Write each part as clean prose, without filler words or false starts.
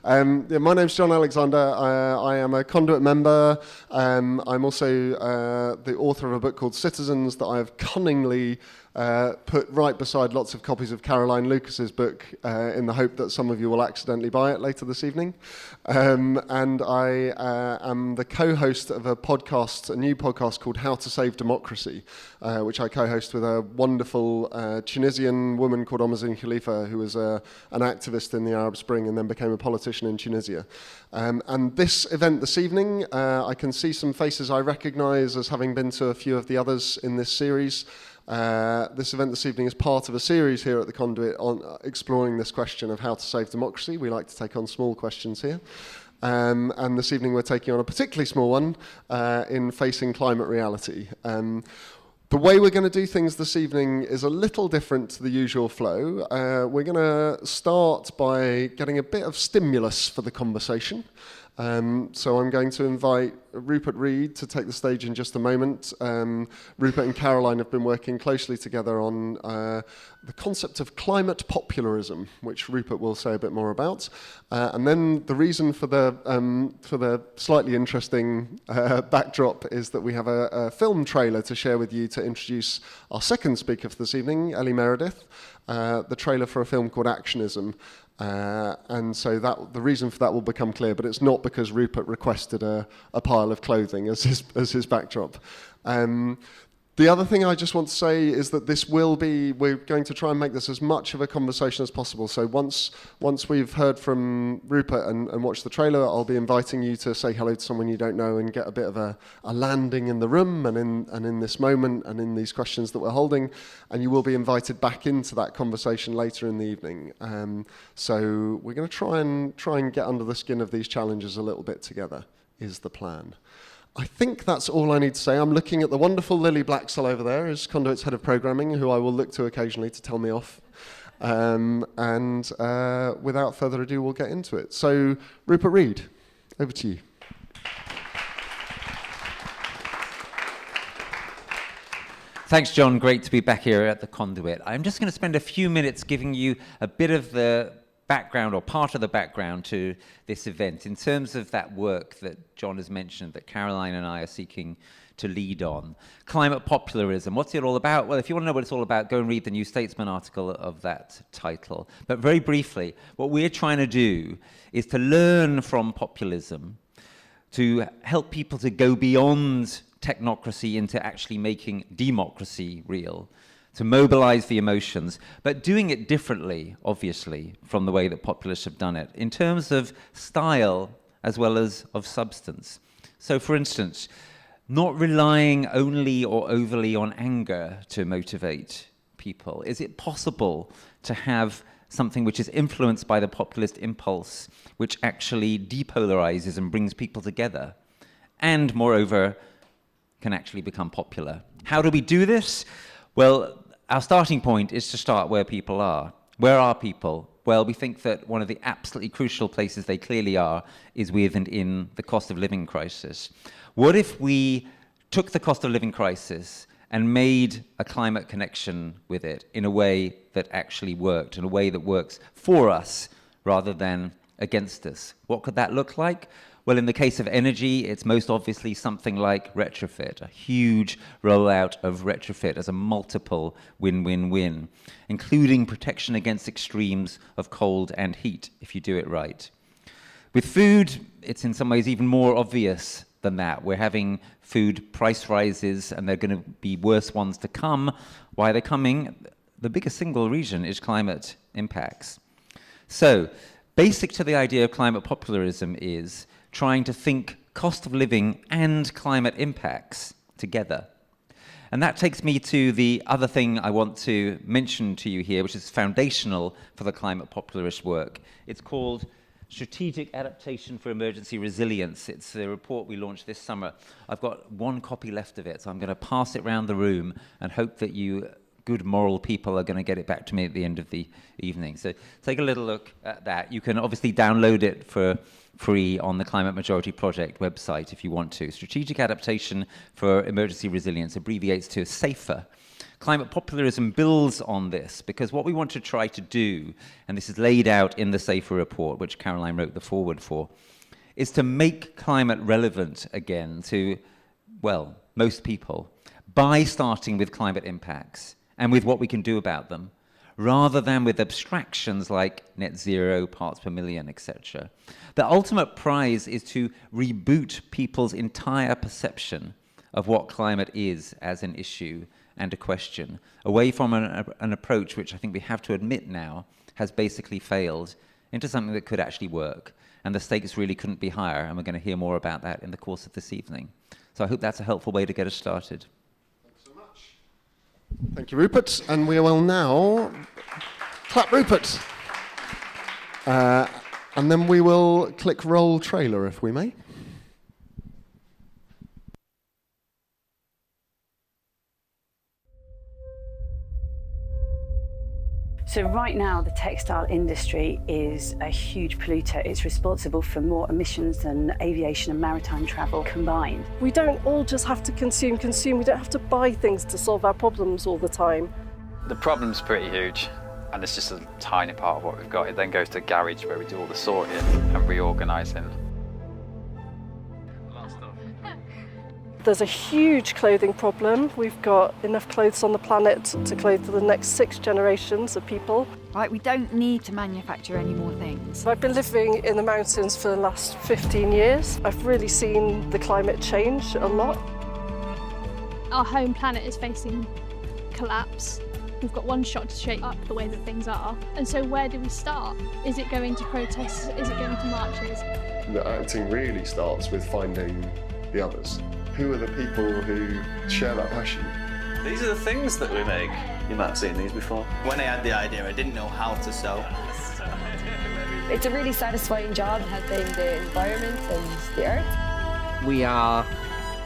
Yeah, my name's Jon Alexander. I am a Conduit member. I'm also the author of a book called Citizens that I have cunningly put right beside lots of copies of Caroline Lucas's book in the hope that some of you will accidentally buy it later this evening. And I am the co-host of a new podcast called How to Save Democracy, which I co-host with a wonderful Tunisian woman called Omazin Khalifa, who was an activist in the Arab Spring and then became a politician in Tunisia. And this event this evening, I can see some faces I recognise as having been to a few of the others in this series. This event this evening is part of a series here at the Conduit on exploring this question of how to save democracy. We like to take on small questions here. And this evening we're taking on a particularly small one in facing climate reality. The way we're going to do things this evening is a little different to the usual flow. We're going to start by getting a bit of stimulus for the conversation. So I'm going to invite Rupert Reed to take the stage in just a moment. Rupert and Caroline have been working closely together on the concept of climate popularism, which Rupert will say a bit more about. And then the reason for the slightly interesting backdrop is that we have a film trailer to share with you to introduce our second speaker for this evening, Ellie Meredith, the trailer for a film called Actionism. And so the reason for that will become clear, but it's not because Rupert requested a pile of clothing as his backdrop. The other thing I just want to say is that we're going to try and make this as much of a conversation as possible. So once we've heard from Rupert and watched the trailer, I'll be inviting you to say hello to someone you don't know and get a bit of a landing in the room and in this moment and in these questions that we're holding. And you will be invited back into that conversation later in the evening. So we're going to try and get under the skin of these challenges a little bit together, is the plan. I think that's all I need to say. I'm looking at the wonderful Lily Blacksell over there, as Conduit's head of programming, who I will look to occasionally to tell me off. And without further ado, we'll get into it. So, Rupert Reed, over to you. Thanks, Jon. Great to be back here at the Conduit. I'm just going to spend a few minutes giving you a bit of the background or part of the background to this event in terms of that work that Jon has mentioned that Caroline and I are seeking to lead on. Climate popularism, what's it all about? Well, if you want to know what it's all about, go and read the New Statesman article of that title. But very briefly, what we're trying to do is to learn from populism, to help people to go beyond technocracy into actually making democracy real, to mobilize the emotions, but doing it differently, obviously, from the way that populists have done it, in terms of style as well as of substance. So, for instance, not relying only or overly on anger to motivate people. Is it possible to have something which is influenced by the populist impulse, which actually depolarizes and brings people together, and, moreover, can actually become popular? How do we do this? Well, our starting point is to start where people are. Where are people? Well, we think that one of the absolutely crucial places they clearly are is with and in the cost of living crisis. What if we took the cost of living crisis and made a climate connection with it in a way that actually worked, in a way that works for us rather than against us? What could that look like? Well, in the case of energy, it's most obviously something like retrofit, a huge rollout of retrofit as a multiple win-win-win, including protection against extremes of cold and heat, if you do it right. With food, it's in some ways even more obvious than that. We're having food price rises, and they're going to be worse ones to come. Why they're coming? The biggest single reason is climate impacts. So, basic to the idea of climate popularism is trying to think cost of living and climate impacts together. And that takes me to the other thing I want to mention to you here, which is foundational for the climate popularist work. It's called Strategic Adaptation for Emergency Resilience. It's a report we launched this summer. I've got one copy left of it, so I'm going to pass it around the room and hope that you good moral people are going to get it back to me at the end of the evening. So take a little look at that. You can obviously download it for free on the Climate Majority Project website if you want to. Strategic Adaptation for Emergency Resilience abbreviates to SAFER. Climate populism builds on this because what we want to try to do, and this is laid out in the Safer report, which Caroline wrote the foreword for, is to make climate relevant again to, well, most people by starting with climate impacts and with what we can do about them, rather than with abstractions like net zero, parts per million, etc. The ultimate prize is to reboot people's entire perception of what climate is as an issue and a question, away from an approach which I think we have to admit now has basically failed, into something that could actually work. And the stakes really couldn't be higher, and we're going to hear more about that in the course of this evening. So I hope that's a helpful way to get us started. Thanks so much. Thank you, Rupert. And we will now clap Rupert. And then we will click roll trailer, if we may. So right now, the textile industry is a huge polluter. It's responsible for more emissions than aviation and maritime travel combined. We don't all just have to consume. We don't have to buy things to solve our problems all the time. The problem's pretty huge, and it's just a tiny part of what we've got. It then goes to a garage where we do all the sorting and reorganising. There's a huge clothing problem. We've got enough clothes on the planet to clothe the next 6 generations of people. Right, we don't need to manufacture any more things. I've been living in the mountains for the last 15 years. I've really seen the climate change a lot. Our home planet is facing collapse. We've got one shot to shake up the way that things are. And so where do we start? Is it going to protests? Is it going to marches? The acting really starts with finding the others. Who are the people who share that passion? These are the things that we make. You might have seen these before. When I had the idea, I didn't know how to sew. It's a really satisfying job helping the environment and the earth. We are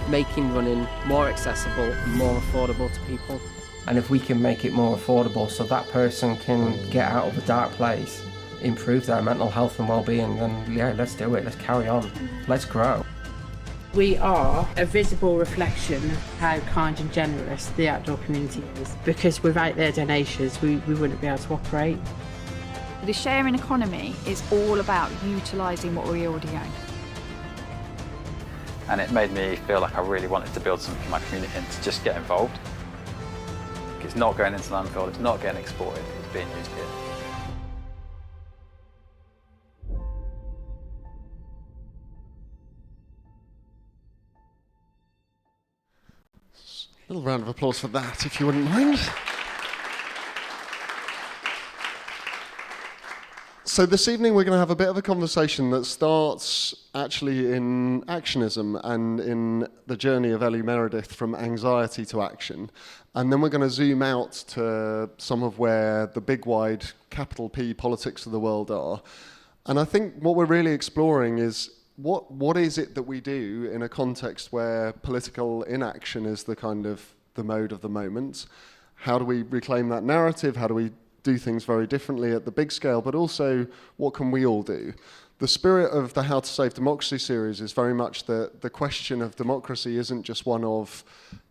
making running more accessible, more affordable to people. And if we can make it more affordable so that person can get out of a dark place, improve their mental health and well-being, then yeah, let's do it, let's carry on, let's grow. We are a visible reflection of how kind and generous the outdoor community is, because without their donations we wouldn't be able to operate. The sharing economy is all about utilising what we already own. And it made me feel like I really wanted to build something for my community and to just get involved. It's not going into landfill, it's not getting exported, it's being used here. A little round of applause for that, if you wouldn't mind. So this evening we're going to have a bit of a conversation that starts actually in actionism and in the journey of Ellie Meredith from anxiety to action. And then we're going to zoom out to some of where the big, wide, capital P politics of the world are. And I think what we're really exploring is what is it that we do in a context where political inaction is the kind of the mode of the moment? How do we reclaim that narrative? How do we do things very differently at the big scale? But also, what can we all do? The spirit of the How to Save Democracy series is very much that the question of democracy isn't just one of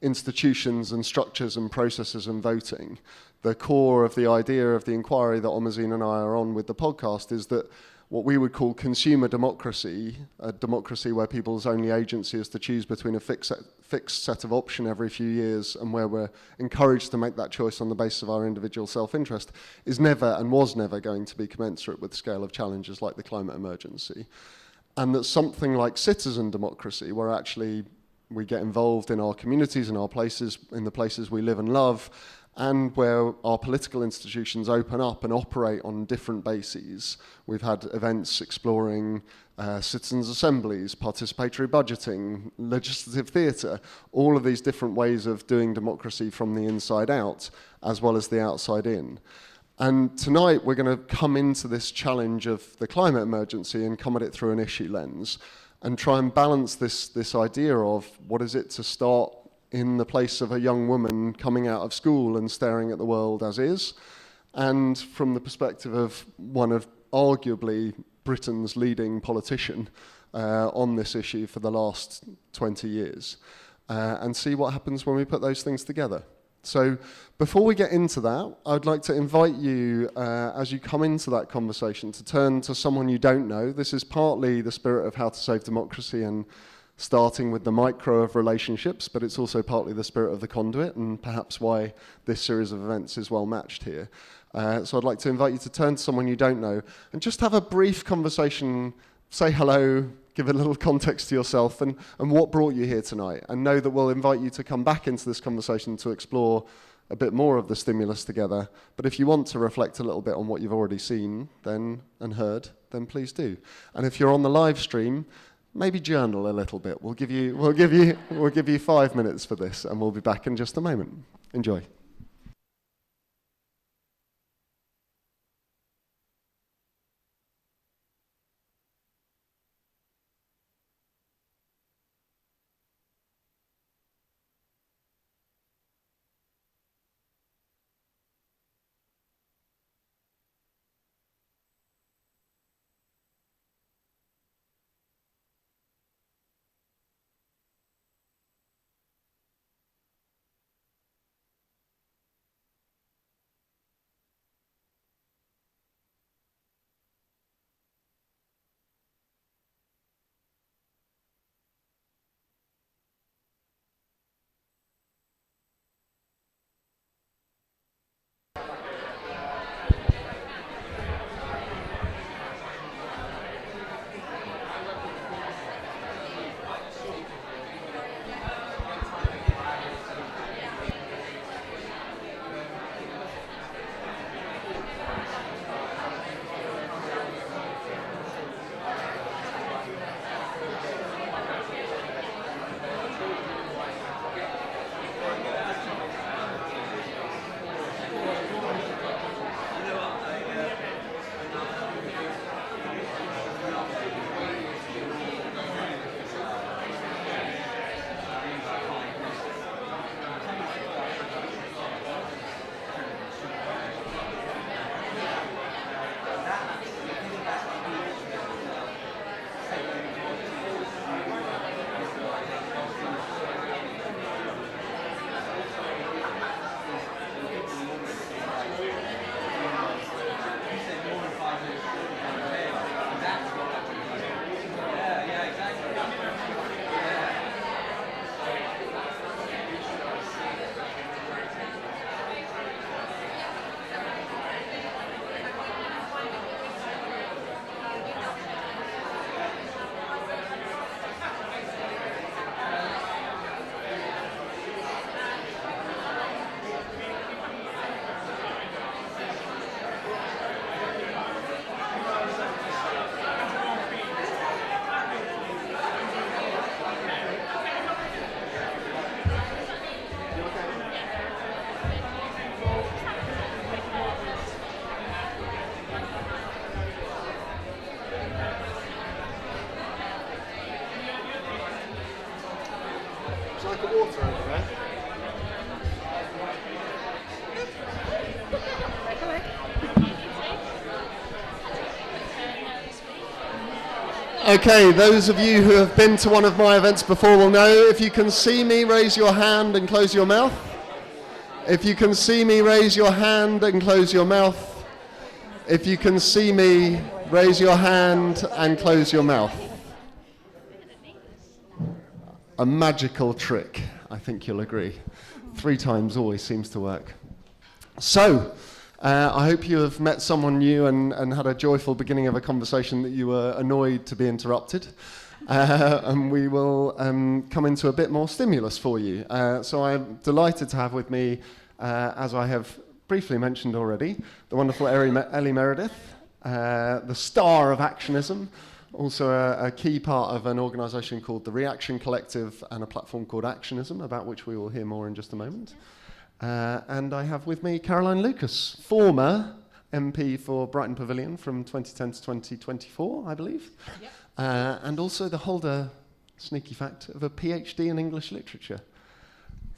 institutions and structures and processes and voting. The core of the idea of the inquiry that Omazine and I are on with the podcast is that what we would call consumer democracy, a democracy where people's only agency is to choose between a fixed set of options every few years and where we're encouraged to make that choice on the basis of our individual self-interest, is never and was never going to be commensurate with the scale of challenges like the climate emergency. And that something like citizen democracy, where actually we get involved in our communities and our places, in the places we live and love, and where our political institutions open up and operate on different bases. We've had events exploring citizens' assemblies, participatory budgeting, legislative theatre, all of these different ways of doing democracy from the inside out, as well as the outside in. And tonight we're going to come into this challenge of the climate emergency and come at it through an issue lens, and try and balance this idea of what is it to start in the place of a young woman coming out of school and staring at the world as is, and from the perspective of one of arguably Britain's leading politician on this issue for the last 20 years, and see what happens when we put those things together. So before we get into that, I'd like to invite you, as you come into that conversation, to turn to someone you don't know. This is partly the spirit of How to Save Democracy and starting with the micro of relationships, but it's also partly the spirit of the conduit and perhaps why this series of events is well matched here. So I'd like to invite you to turn to someone you don't know and just have a brief conversation, say hello, give a little context to yourself and what brought you here tonight, and know that we'll invite you to come back into this conversation to explore a bit more of the stimulus together. But if you want to reflect a little bit on what you've already seen then and heard, then please do. And if you're on the live stream, maybe journal a little bit. We'll give you 5 minutes for this, and we'll be back in just a moment. Enjoy. Okay, those of you who have been to one of my events before will know, if you can see me, raise your hand and close your mouth. If you can see me, raise your hand and close your mouth. If you can see me, raise your hand and close your mouth. A magical trick, I think you'll agree. 3 times always seems to work. So, I hope you have met someone new and had a joyful beginning of a conversation that you were annoyed to be interrupted. And we will come into a bit more stimulus for you. So I'm delighted to have with me, as I have briefly mentioned already, the wonderful Ellie Meredith, the star of Actionism, also a key part of an organisation called the Reaction Collective and a platform called Actionism, about which we will hear more in just a moment. And I have with me Caroline Lucas, former MP for Brighton Pavilion from 2010 to 2024, I believe. Yep. And also the holder, sneaky fact, of a PhD in English literature.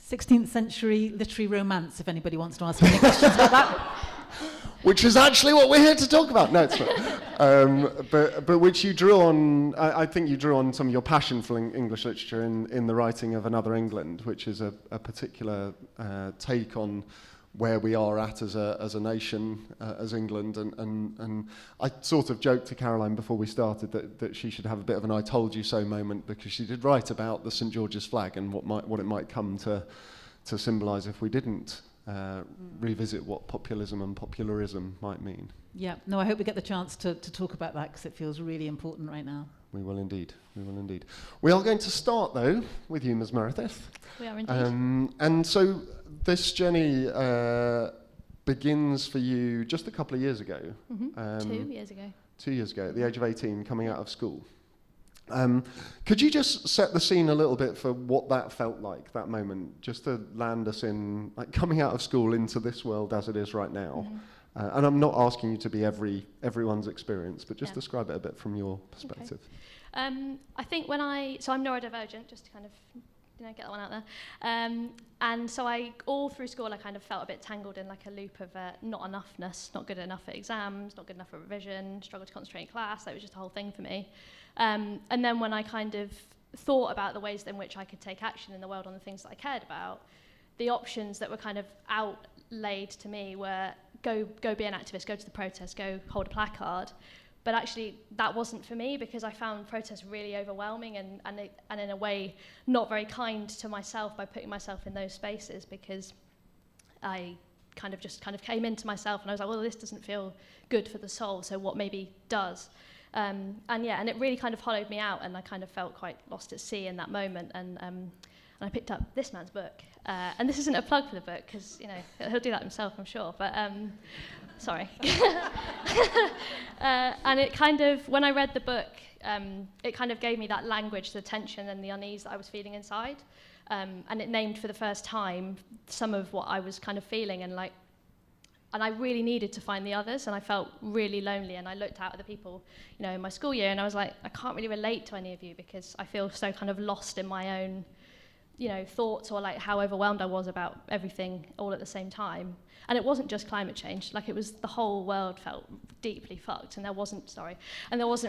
16th century literary romance, if anybody wants to ask any questions about that. which is actually what we're here to talk about. No, it's not. But which you drew on, I think you drew on some of your passion for English literature in the writing of Another England, which is a particular take on where we are at as a nation, as England, and I sort of joked to Caroline before we started that she should have a bit of an "I told you so" moment, because she did write about the St George's flag and what it might come to symbolise if we didn't revisit what populism and popularism might mean. Yeah, no, I hope we get the chance to talk about that, because it feels really important right now. We will indeed. We will indeed. We are going to start, though, with you, Ms. Meredith. We are indeed. And so this journey begins for you just a couple of years ago. 2 years ago. 2 years ago, at the age of 18, coming out of school. Could you just set the scene a little bit for what that felt like, that moment, just to land us in, like, coming out of school into this world as it is right now? And I'm not asking you to be everyone's experience, but just describe it a bit from your perspective. Okay. I think so I'm neurodivergent, just to kind of get that one out there. And so all through school, I kind of felt a bit tangled in like a loop of not enoughness, not good enough at exams, not good enough at revision, struggled to concentrate in class. That was just a whole thing for me. And then when I kind of thought about the ways in which I could take action in the world on the things that I cared about, the options that were kind of outlaid to me were go be an activist, go to the protest, go hold a placard. But actually, that wasn't for me, because I found protests really overwhelming and in a way not very kind to myself by putting myself in those spaces, because I kind of came into myself and I was like, well, this doesn't feel good for the soul, so what maybe does? And it really kind of hollowed me out, and I kind of felt quite lost at sea in that moment. And I picked up this man's book, and this isn't a plug for the book, because he'll do that himself, I'm sure. But sorry. And it kind of, when I read the book, it kind of gave me that language, the tension and the unease that I was feeling inside, and it named for the first time some of what I was kind of feeling, and I really needed to find the others, and I felt really lonely, and I looked out at the people, in my school year, and I was like, I can't really relate to any of you, because I feel so kind of lost in my own, thoughts, or like how overwhelmed I was about everything all at the same time. And it wasn't just climate change, like it was the whole world felt deeply fucked, and there wasn't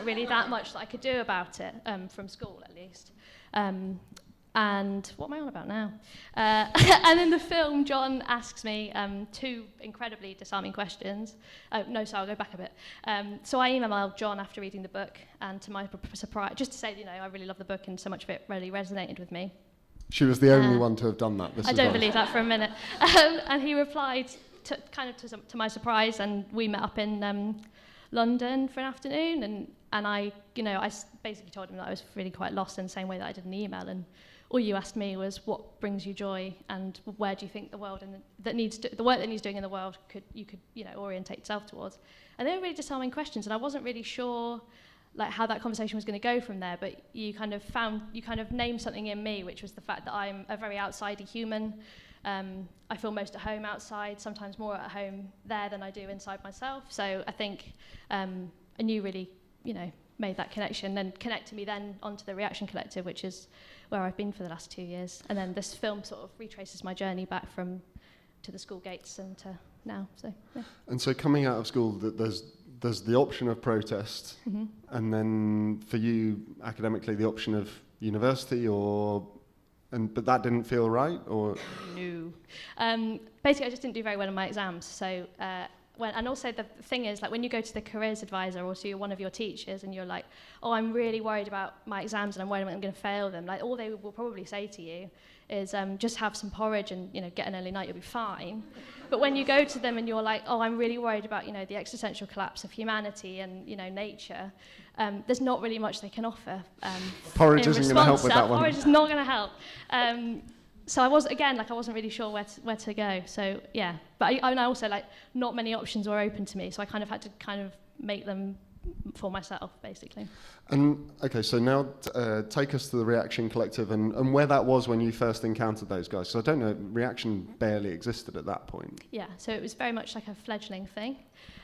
really that much that I could do about it, from school at least. And what am I on about now? And in the film, Jon asks me 2 incredibly disarming questions. I'll go back a bit. So I emailed Jon after reading the book, and to my surprise, just to say, I really love the book, and so much of it really resonated with me. She was the only one to have done that. I don't believe that for a minute. And he replied, to my surprise, and we met up in London for an afternoon, and I basically told him that I was really quite lost in the same way that I did in the email, and all you asked me was what brings you joy, and where do you think the world the work that needs doing in the world could orientate itself towards. And they were really disarming questions, and I wasn't really sure like how that conversation was going to go from there, but you kind of named something in me, which was the fact that I'm a very outsidey human. I feel most at home outside, sometimes more at home there than I do inside myself. So I think and you really, made that connection and connected me then onto the Reaction Collective, which is where I've been for the last 2 years. And then this film sort of retraces my journey back to the school gates and to now. So yeah. And so coming out of school, there's the option of protest, and then for you academically the option of university, but that didn't feel right, or no. Basically, I just didn't do very well in my exams. So and also the thing is, like, when you go to the careers advisor or to one of your teachers and you're like, oh, I'm really worried about my exams and I'm worried I'm going to fail them, like, all they will probably say to you is just have some porridge and get an early night, you'll be fine. But when you go to them and you're like, oh, I'm really worried about the existential collapse of humanity and nature, there's not really much they can offer. Porridge isn't going to help with that one. Porridge is not going to help. So I wasn't really sure where to go. So yeah, but I also, like, not many options were open to me, so I kind of had to make them for myself, basically. And okay, so now take us to the Reaction Collective and where that was when you first encountered those guys. So I don't know, Reaction barely existed at that point. Yeah, so it was very much like a fledgling thing.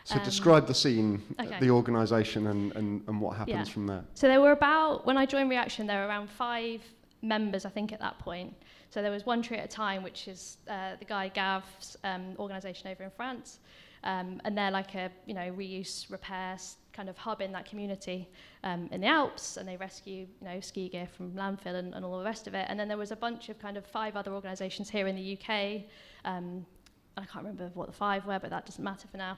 So describe the scene, okay. The organisation and what happens from there. So there were when I joined Reaction, there were around 5 members, I think, at that point. So there was One Tree at a Time, which is the guy Gav's organisation over in France. And they're like a, reuse, repair kind of hub in that community in the Alps, and they rescue, ski gear from landfill and all the rest of it. And then there was a bunch of kind of 5 other organisations here in the UK. I can't remember what the 5 were, but that doesn't matter for now.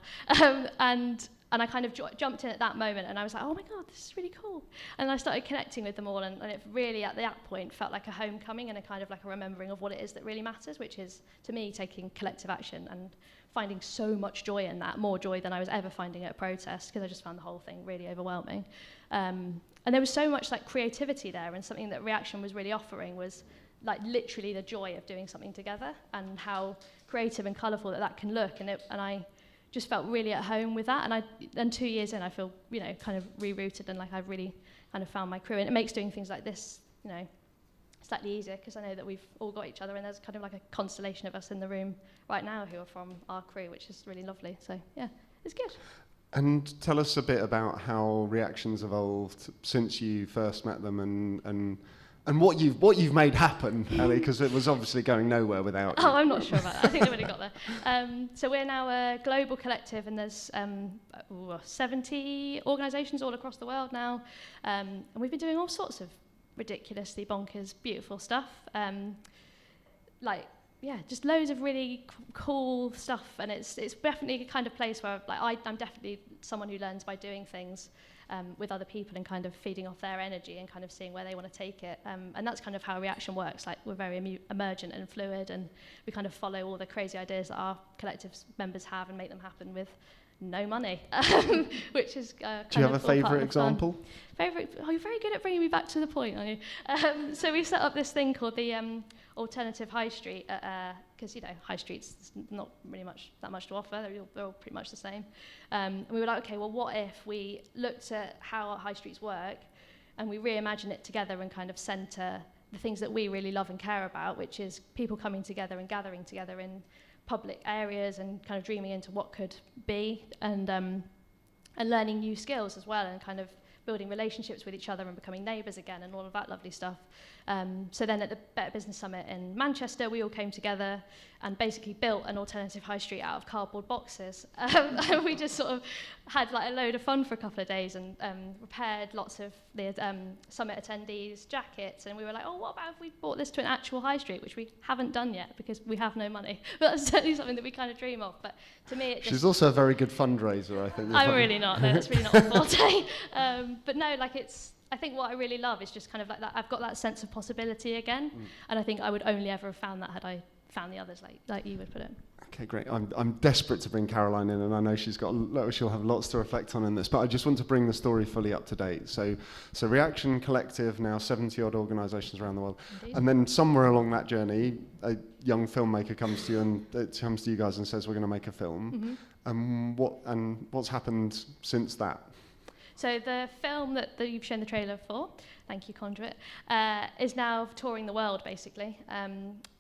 And I kind of jumped in at that moment, and I was like, oh my God, this is really cool. And I started connecting with them all, and it really, at that point, felt like a homecoming and a kind of like a remembering of what it is that really matters, which is, to me, taking collective action and finding so much joy in that, more joy than I was ever finding at a protest, because I just found the whole thing really overwhelming. And there was so much like creativity there, and something that Reaction was really offering was like literally the joy of doing something together, and how creative and colourful that can look. And I just felt really at home with that. And 2 years in, I feel, kind of rerouted, and like I've really kind of found my crew. And it makes doing things like this, slightly easier, because I know that we've all got each other, and there's kind of like a constellation of us in the room right now who are from our crew, which is really lovely. So yeah, it's good. And tell us a bit about how Reaction's evolved since you first met them, and what you've made happen, Ellie, because it was obviously going nowhere without you. Oh, I'm not sure about that. I think they've already got there. So we're now a global collective, and there's 70 organisations all across the world now, and we've been doing all sorts of ridiculously bonkers, beautiful stuff. Just loads of really cool stuff, and it's definitely a kind of place where I'm definitely someone who learns by doing things with other people and kind of feeding off their energy and kind of seeing where they want to take it. And that's kind of how Reaction works. Like, we're very emergent and fluid, and we kind of follow all the crazy ideas that our collective members have and make them happen with no money, which is kind Do you have of a favourite example? Oh, you're very good at bringing me back to the point, aren't you? So we set up this thing called the Alternative High Street, because high streets not really that much to offer. They're all pretty much the same. And we were like, okay, well, what if we looked at how our high streets work, and we reimagine it together and kind of centre the things that we really love and care about, which is people coming together and gathering together in public areas and kind of dreaming into what could be, and learning new skills as well, and kind of building relationships with each other and becoming neighbours again, and all of that lovely stuff. So then at the Better Business Summit in Manchester, we all came together and basically built an alternative high street out of cardboard boxes. And we just sort of had like a load of fun for a couple of days, and repaired lots of the summit attendees' jackets. And we were like, oh, what about if we brought this to an actual high street, which we haven't done yet because we have no money. But that's certainly something that we kind of dream of. But to me, it just... She's also a very good fundraiser, I think. I'm really not. No, that's really not my forte. But no, like I think what I really love is just kind of like that. I've got that sense of possibility again, and I think I would only ever have found that had I found the others like you would put it. Okay, great. I'm desperate to bring Caroline in, and I know she'll have lots to reflect on in this, but I just want to bring the story fully up to date. So Reaction Collective, now 70 odd organisations around the world. Indeed. And then somewhere along that journey, a young filmmaker comes to you and comes to you guys and says, we're going to make a film. Mm-hmm. What's happened since that? So the film that you've shown the trailer for, thank you, Conduit, is now touring the world, basically,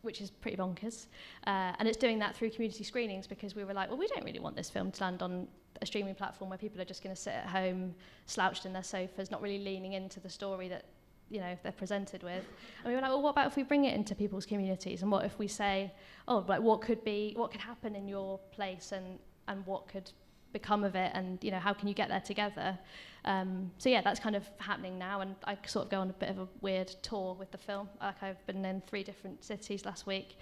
which is pretty bonkers. And it's doing that through community screenings, because we were like, well, we don't really want this film to land on a streaming platform where people are just going to sit at home, slouched in their sofas, not really leaning into the story that they're presented with. And we were like, well, what about if we bring it into people's communities? And what if we say, oh, like what could happen in your place, and what could become of it, and how can you get there together? So yeah, that's kind of happening now, and I sort of go on a bit of a weird tour with the film. Like, I've been in 3 different cities last week,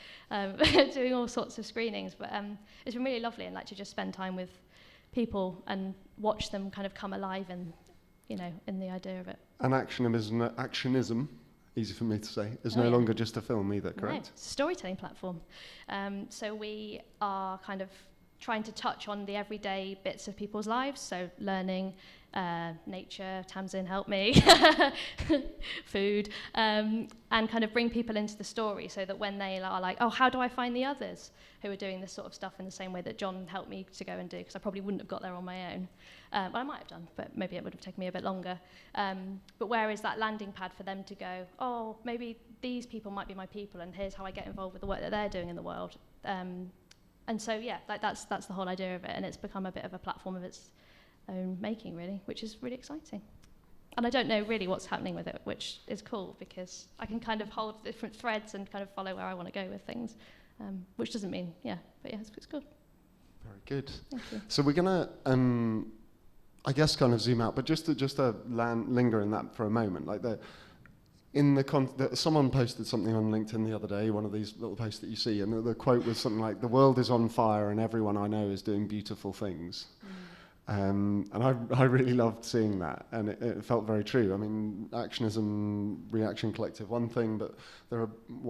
doing all sorts of screenings, but it's been really lovely, and like to just spend time with people and watch them kind of come alive in the idea of it. And actionism, easy for me to say, is no longer just a film either, correct? No, it's a storytelling platform. So we are kind of trying to touch on the everyday bits of people's lives, so learning, nature, Tamsin, help me, food, and kind of bring people into the story, so that when they are like, oh, how do I find the others who are doing this sort of stuff in the same way that Jon helped me to go and do, because I probably wouldn't have got there on my own. Well, I might have done, but maybe it would have taken me a bit longer. But where is that landing pad for them to go, oh, maybe these people might be my people, and here's how I get involved with the work that they're doing in the world. And so, yeah, like that's the whole idea of it, and it's become a bit of a platform of its own making, really, which is really exciting. And I don't know really what's happening with it, which is cool, because I can kind of hold different threads and kind of follow where I want to go with things, which doesn't mean, but yeah, it's cool. Very good. Thank you. So we're going to, I guess, kind of zoom out, but just to linger in that for a moment. Like someone posted something on LinkedIn the other day, one of these little posts that you see, and the quote was something like, "The world is on fire and everyone I know is doing beautiful things." And I really loved seeing that, and it felt very true. I mean, Actionism, Reaction Collective, one thing, but there are,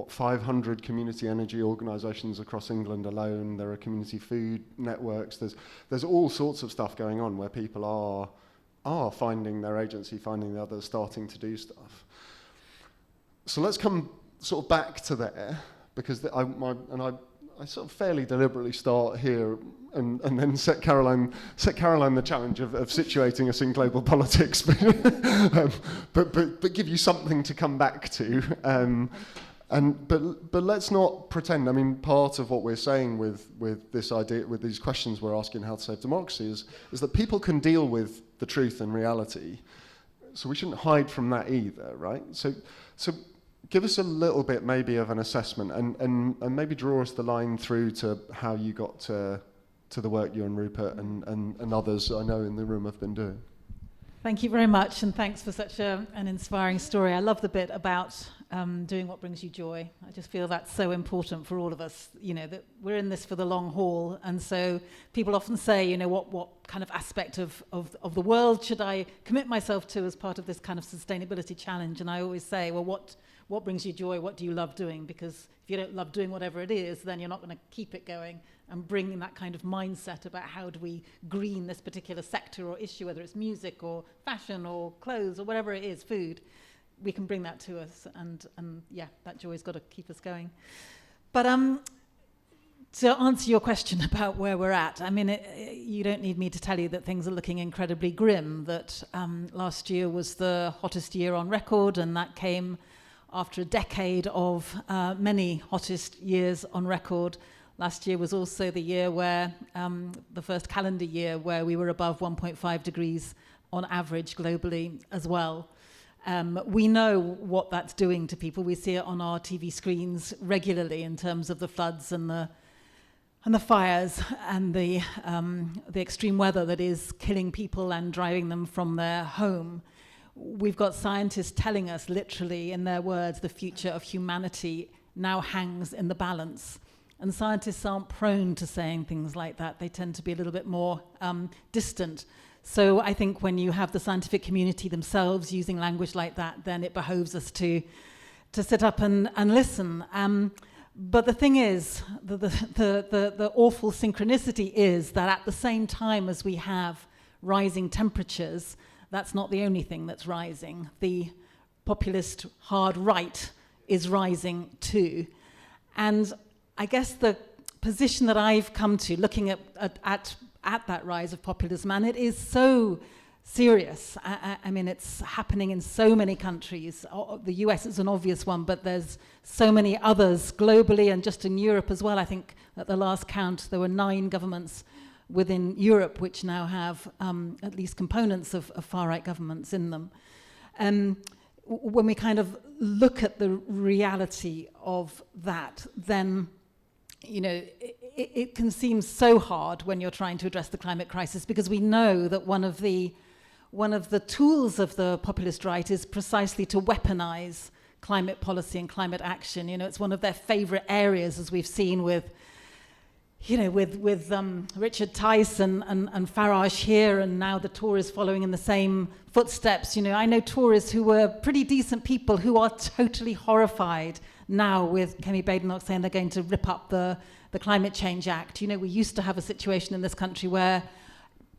500 community energy organisations across England alone. There are community food networks. There's all sorts of stuff going on where people are finding their agency, finding the others, starting to do stuff. So let's come sort of back to there, because I sort of fairly deliberately start here and then set Caroline the challenge of situating us in global politics, but give you something to come back to. But let's not pretend. I mean, part of what we're saying with this idea, with these questions we're asking, how to save democracy, is that people can deal with the truth and reality. So we shouldn't hide from that either, right? So give us a little bit maybe of an assessment, and maybe draw us the line through to how you got to the work you and Rupert and others I know in the room have been doing. Thank you very much, and thanks for such an inspiring story. I love the bit about doing what brings you joy. I just feel that's so important for all of us, that we're in this for the long haul. And so people often say, what kind of aspect of the world should I commit myself to as part of this kind of sustainability challenge? And I always say, well, what brings you joy? What do you love doing? Because if you don't love doing whatever it is, then you're not going to keep it going. And bring that kind of mindset about how do we green this particular sector or issue, whether it's music or fashion or clothes or whatever it is, food, we can bring that to us. And yeah, that joy's got to keep us going. But to answer your question about where we're at, I mean, you don't need me to tell you that things are looking incredibly grim, that last year was the hottest year on record, and that came after a decade of many hottest years on record. Last year was also the year where, the first calendar year, where we were above 1.5 degrees on average globally as well. We know what that's doing to people. We see it on our TV screens regularly in terms of the floods and the fires and the extreme weather that is killing people and driving them from their home. We've got scientists telling us, literally in their words, the future of humanity now hangs in the balance. And scientists aren't prone to saying things like that. They tend to be a little bit more distant. So I think when you have the scientific community themselves using language like that, then it behoves us to sit up and listen. But the thing is, the awful synchronicity is that at the same time as we have rising temperatures, that's not the only thing that's rising. The populist hard right is rising too. And I guess the position that I've come to, looking at that rise of populism, and it is so serious. I mean, it's happening in so many countries. The US is an obvious one, but there's so many others globally and just in Europe as well. I think at the last count, there were 9 governments within Europe which now have at least components of far-right governments in them. When we kind of look at the reality of that, then it can seem so hard when you're trying to address the climate crisis, because we know that one of the tools of the populist right is precisely to weaponize climate policy and climate action. It's one of their favorite areas, as we've seen with Richard Tice and Farage here, and now the Tories following in the same footsteps. I know Tories who were pretty decent people who are totally horrified now with Kemi Badenoch saying they're going to rip up the Climate Change Act. We used to have a situation in this country where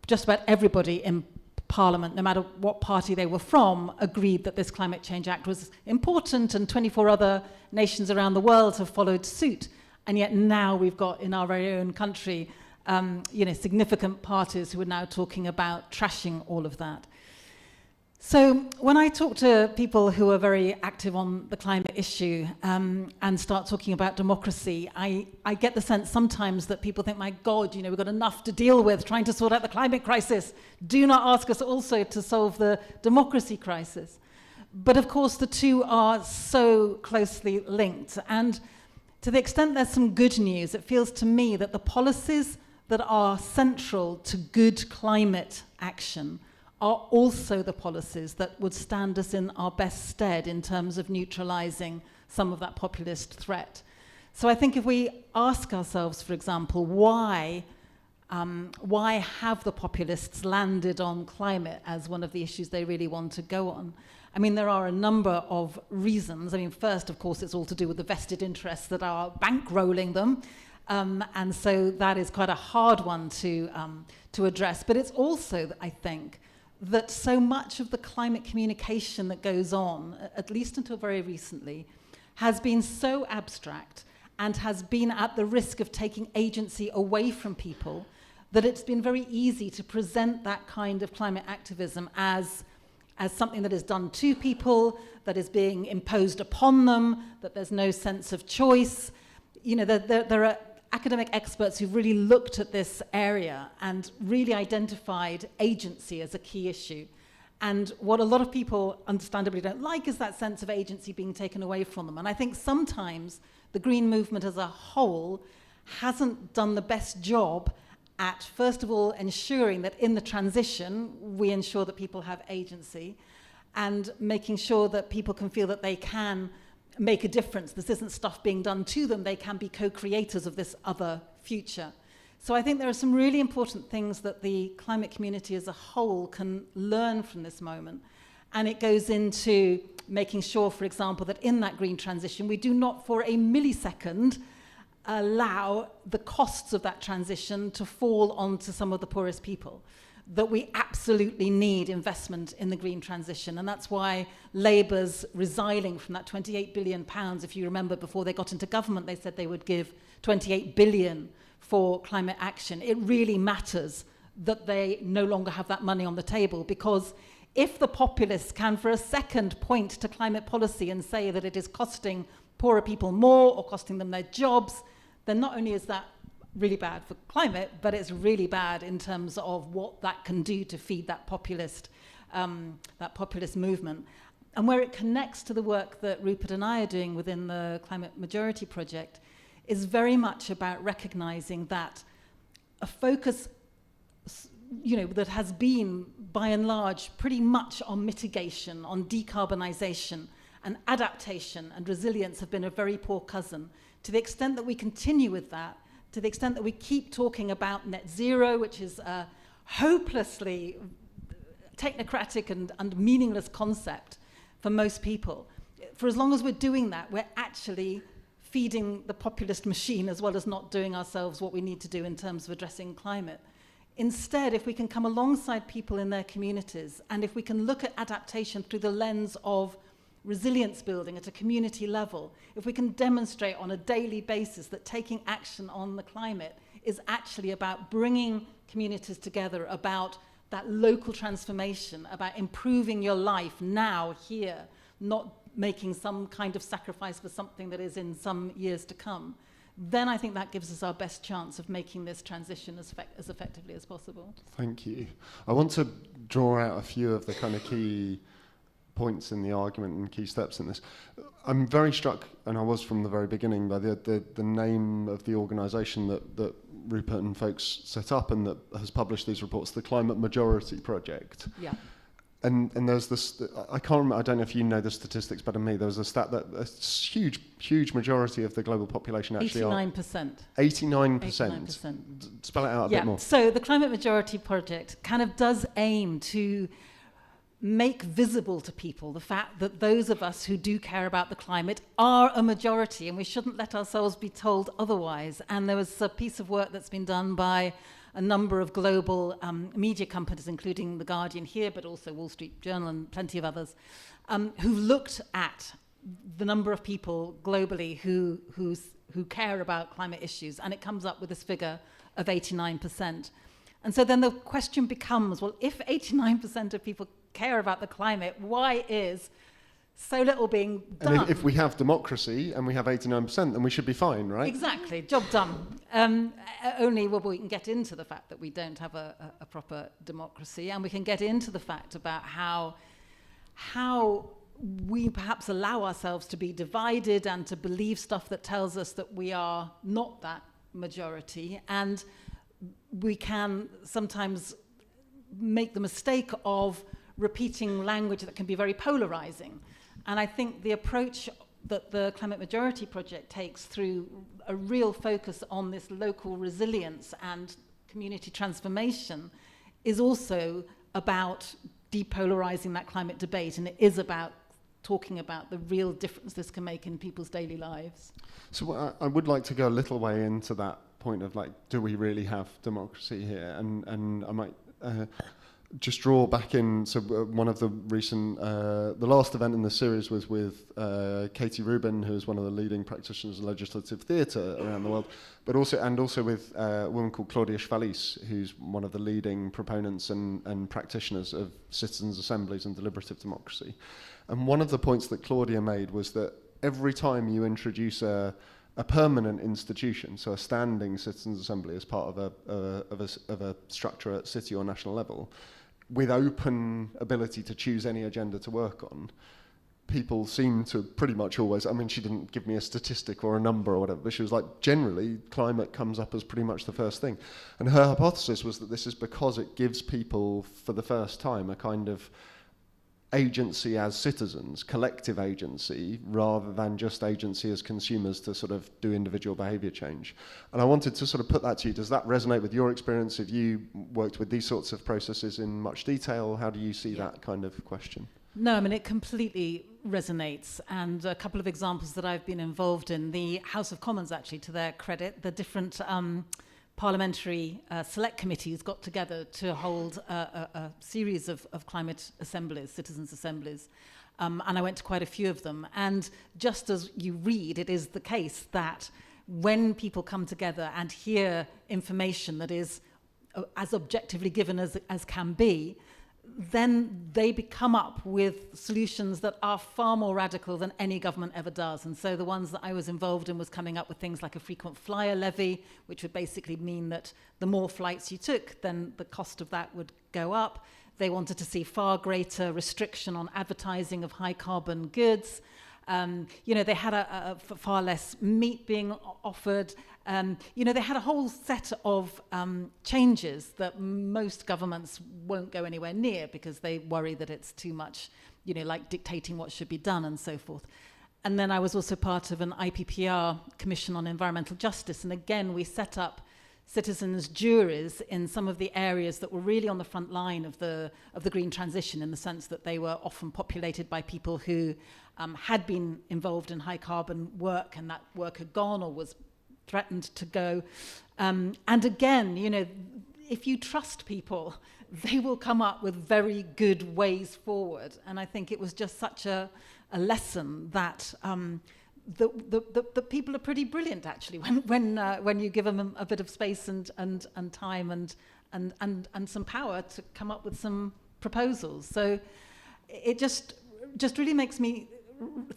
just about everybody in Parliament, no matter what party they were from, agreed that this Climate Change Act was important, and 24 other nations around the world have followed suit. And yet now we've got in our very own country, significant parties who are now talking about trashing all of that. So when I talk to people who are very active on the climate issue and start talking about democracy, I get the sense sometimes that people think, my God, we've got enough to deal with trying to sort out the climate crisis. Do not ask us also to solve the democracy crisis. But of course, the two are so closely linked. And to the extent there's some good news, it feels to me that the policies that are central to good climate action are also the policies that would stand us in our best stead in terms of neutralizing some of that populist threat. So I think if we ask ourselves, for example, why have the populists landed on climate as one of the issues they really want to go on? I mean, there are a number of reasons. I mean, first, of course, it's all to do with the vested interests that are bankrolling them. And so that is quite a hard one to address. But it's also, I think, that so much of the climate communication that goes on, at least until very recently, has been so abstract and has been at the risk of taking agency away from people that it's been very easy to present that kind of climate activism as something that is done to people, that is being imposed upon them, that there's no sense of choice. You know, there are academic experts who've really looked at this area and really identified agency as a key issue. And what a lot of people understandably don't like is that sense of agency being taken away from them. And I think sometimes the Green movement as a whole hasn't done the best job at, first of all, ensuring that in the transition, we ensure that people have agency and making sure that people can feel that they can make a difference. This isn't stuff being done to them. They can be co-creators of this other future. So I think there are some really important things that the climate community as a whole can learn from this moment. And it goes into making sure, for example, that in that green transition, we do not for a millisecond allow the costs of that transition to fall onto some of the poorest people. That we absolutely need investment in the green transition. And that's why Labour's resiling from that £28 billion, if you remember, before they got into government, they said they would give £28 billion for climate action. It really matters that they no longer have that money on the table, because if the populists can for a second point to climate policy and say that it is costing poorer people more or costing them their jobs, then not only is that really bad for climate, but it's really bad in terms of what that can do to feed that populist movement. And where it connects to the work that Rupert and I are doing within the Climate Majority Project is very much about recognizing that a focus, you know, that has been by and large pretty much on mitigation, on decarbonization, and adaptation and resilience have been a very poor cousin. To the extent that we continue with that, to the extent that we keep talking about net zero, which is a hopelessly technocratic and meaningless concept for most people, for as long as we're doing that, we're actually feeding the populist machine as well as not doing ourselves what we need to do in terms of addressing climate. Instead, if we can come alongside people in their communities, and if we can look at adaptation through the lens of resilience building at a community level, if we can demonstrate on a daily basis that taking action on the climate is actually about bringing communities together, about that local transformation, about improving your life now, here, not making some kind of sacrifice for something that is in some years to come, then I think that gives us our best chance of making this transition as effectively as possible. Thank you. I want to draw out a few of the kind of key points in the argument and key steps in this. I'm very struck, and I was from the very beginning, by the name of the organisation that Rupert and folks set up and that has published these reports, the Climate Majority Project. Yeah. And there's this, I can't remember, I don't know if you know the statistics better than me, there was a stat that a huge majority of the global population actually 89%. 89%. 89%. Spell it out a bit more. So the Climate Majority Project kind of does aim to make visible to people the fact that those of us who do care about the climate are a majority, and we shouldn't let ourselves be told otherwise. And there was a piece of work that's been done by a number of global media companies, including The Guardian here, but also Wall Street Journal and plenty of others, who looked at the number of people globally who care about climate issues, and it comes up with this figure of 89%. And so then the question becomes, well, if 89% of people care about the climate, why is so little being done? And if we have democracy and we have 89%, then we should be fine, right? Exactly, job done. Only we can get into the fact that we don't have a proper democracy, and we can get into the fact about how we perhaps allow ourselves to be divided and to believe stuff that tells us that we are not that majority, and we can sometimes make the mistake of repeating language that can be very polarizing. And I think the approach that the Climate Majority Project takes through a real focus on this local resilience and community transformation is also about depolarizing that climate debate, and it is about talking about the real difference this can make in people's daily lives. So I would like to go a little way into that point of, like, do we really have democracy here? And I might just draw back in. So one of the recent, the last event in the series was with Katie Rubin, who is one of the leading practitioners of legislative theatre around the world, but also with a woman called Claudia Schwalis, who's one of the leading proponents and practitioners of citizens' assemblies and deliberative democracy. And one of the points that Claudia made was that every time you introduce a permanent institution, so a standing citizens' assembly as part of a structure at city or national level, with open ability to choose any agenda to work on, people seem to pretty much always, I mean, she didn't give me a statistic or a number or whatever, but she was like, generally, climate comes up as pretty much the first thing. And her hypothesis was that this is because it gives people, for the first time, a kind of agency as citizens, collective agency, rather than just agency as consumers to sort of do individual behaviour change. And I wanted to sort of put that to you. Does that resonate with your experience? Have you worked with these sorts of processes in much detail? How do you see that kind of question? No, I mean, it completely resonates. And a couple of examples that I've been involved in, the House of Commons, actually, to their credit, the different parliamentary select committees got together to hold a series of climate assemblies, citizens' assemblies, and I went to quite a few of them. And just as you read, it is the case that when people come together and hear information that is as objectively given as can be, then they come up with solutions that are far more radical than any government ever does. And so the ones that I was involved in was coming up with things like a frequent flyer levy, which would basically mean that the more flights you took, then the cost of that would go up. They wanted to see far greater restriction on advertising of high carbon goods. They had far less meat being offered. They had a whole set of changes that most governments won't go anywhere near because they worry that it's too much, like dictating what should be done and so forth. And then I was also part of an IPPR Commission on Environmental Justice. And again, we set up citizens' juries in some of the areas that were really on the front line of the green transition, in the sense that they were often populated by people who had been involved in high carbon work, and that work had gone or was threatened to go. And again, if you trust people, they will come up with very good ways forward. And I think it was just such a lesson that the people are pretty brilliant, actually, when you give them a bit of space and time and some power to come up with some proposals. So it just really makes me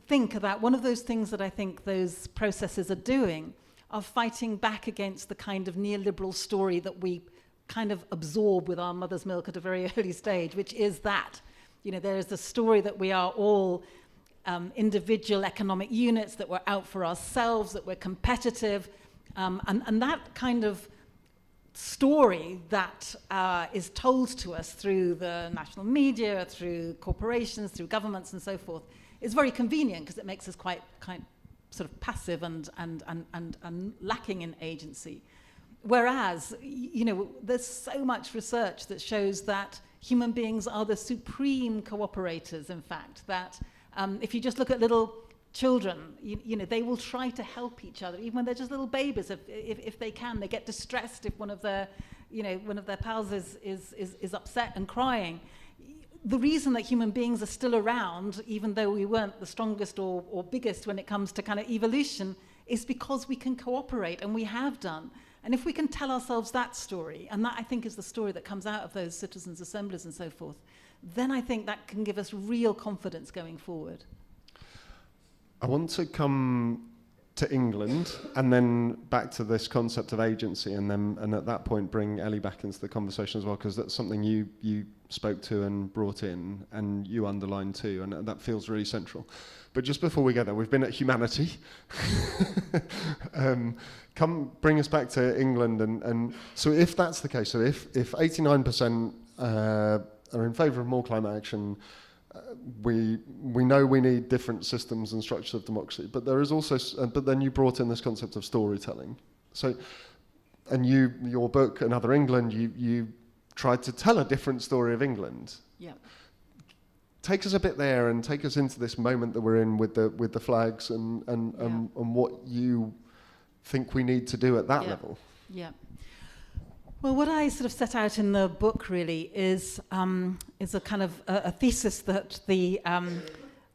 think about one of those things that I think those processes are doing, are fighting back against the kind of neoliberal story that we kind of absorb with our mother's milk at a very early stage, which is that, there is the story that we are all individual economic units, that we're out for ourselves, that we're competitive, and that kind of story that is told to us through the national media, through corporations, through governments and so forth, is very convenient because it makes us quite sort of passive and lacking in agency. Whereas, there's so much research that shows that human beings are the supreme cooperators, in fact, that if you just look at little children, they will try to help each other, even when they're just little babies. If they can, they get distressed if one of their pals is upset and crying. The reason that human beings are still around, even though we weren't the strongest or biggest when it comes to kind of evolution, is because we can cooperate, and we have done. And if we can tell ourselves that story, and that I think is the story that comes out of those citizens' assemblies and so forth, then I think that can give us real confidence going forward. I want to come to England, and then back to this concept of agency, and at that point bring Ellie back into the conversation as well, because that's something you spoke to and brought in, and you underlined too, and that feels really central. But just before we get there, we've been at humanity. Come bring us back to England, and so if that's the case, so if 89% are in favour of more climate action, we know we need different systems and structures of democracy, but there is also, but then you brought in this concept of storytelling. So, and your book, Another England, you tried to tell a different story of England. Yeah. Take us a bit there, and take us into this moment that we're in with the flags, and what you think we need to do at that level. Yeah. Well, what I sort of set out in the book really is a kind of a thesis that the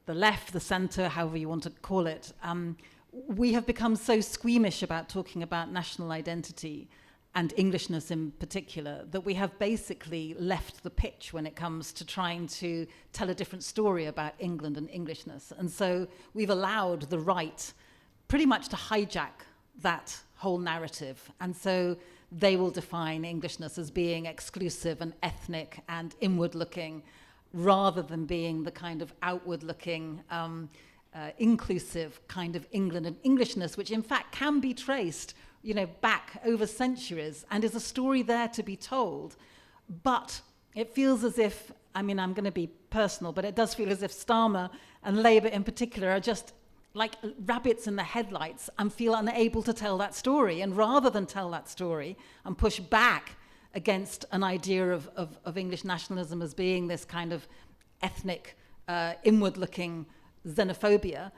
left, the centre, however you want to call it, we have become so squeamish about talking about national identity and Englishness in particular that we have basically left the pitch when it comes to trying to tell a different story about England and Englishness. And so we've allowed the right pretty much to hijack that whole narrative. And so they will define Englishness as being exclusive and ethnic and inward-looking, rather than being the kind of outward-looking, inclusive kind of England and Englishness, which in fact can be traced, back over centuries, and is a story there to be told. But it feels as if, I'm going to be personal, but it does feel as if Starmer and Labour in particular are just like rabbits in the headlights and feel unable to tell that story. And rather than tell that story and push back against an idea of English nationalism as being this kind of ethnic, inward-looking xenophobia,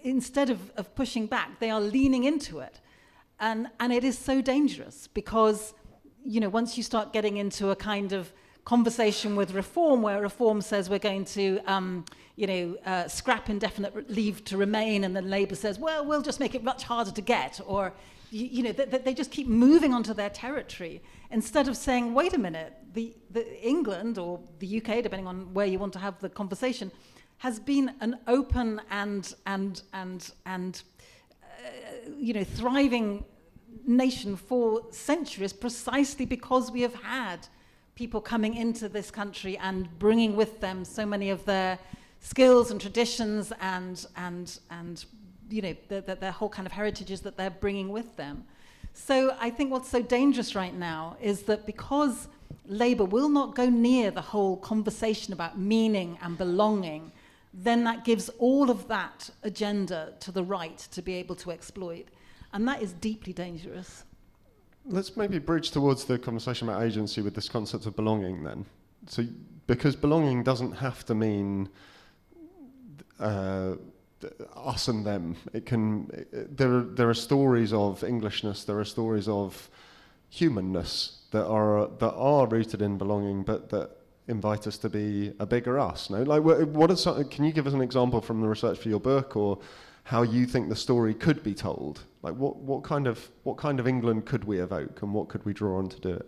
instead of pushing back, they are leaning into it. And it is so dangerous because, once you start getting into a kind of conversation with Reform, where Reform says we're going to, scrap indefinite leave to remain, and then Labour says, well, we'll just make it much harder to get, or, they just keep moving onto their territory instead of saying, wait a minute, the England or the UK, depending on where you want to have the conversation, has been an open and thriving nation for centuries, precisely because we have had people coming into this country and bringing with them so many of their skills and traditions and their whole kind of heritages that they're bringing with them. So I think what's so dangerous right now is that because Labour will not go near the whole conversation about meaning and belonging, then that gives all of that agenda to the right to be able to exploit. And that is deeply dangerous. Let's maybe bridge towards the conversation about agency with this concept of belonging then. So, because belonging doesn't have to mean us and them. It can. There are stories of Englishness. There are stories of humanness that are rooted in belonging, but that invite us to be a bigger us. No, like can you give us an example from the research for your book, or how you think the story could be told? Like what kind of England could we evoke, and what could we draw on to do it?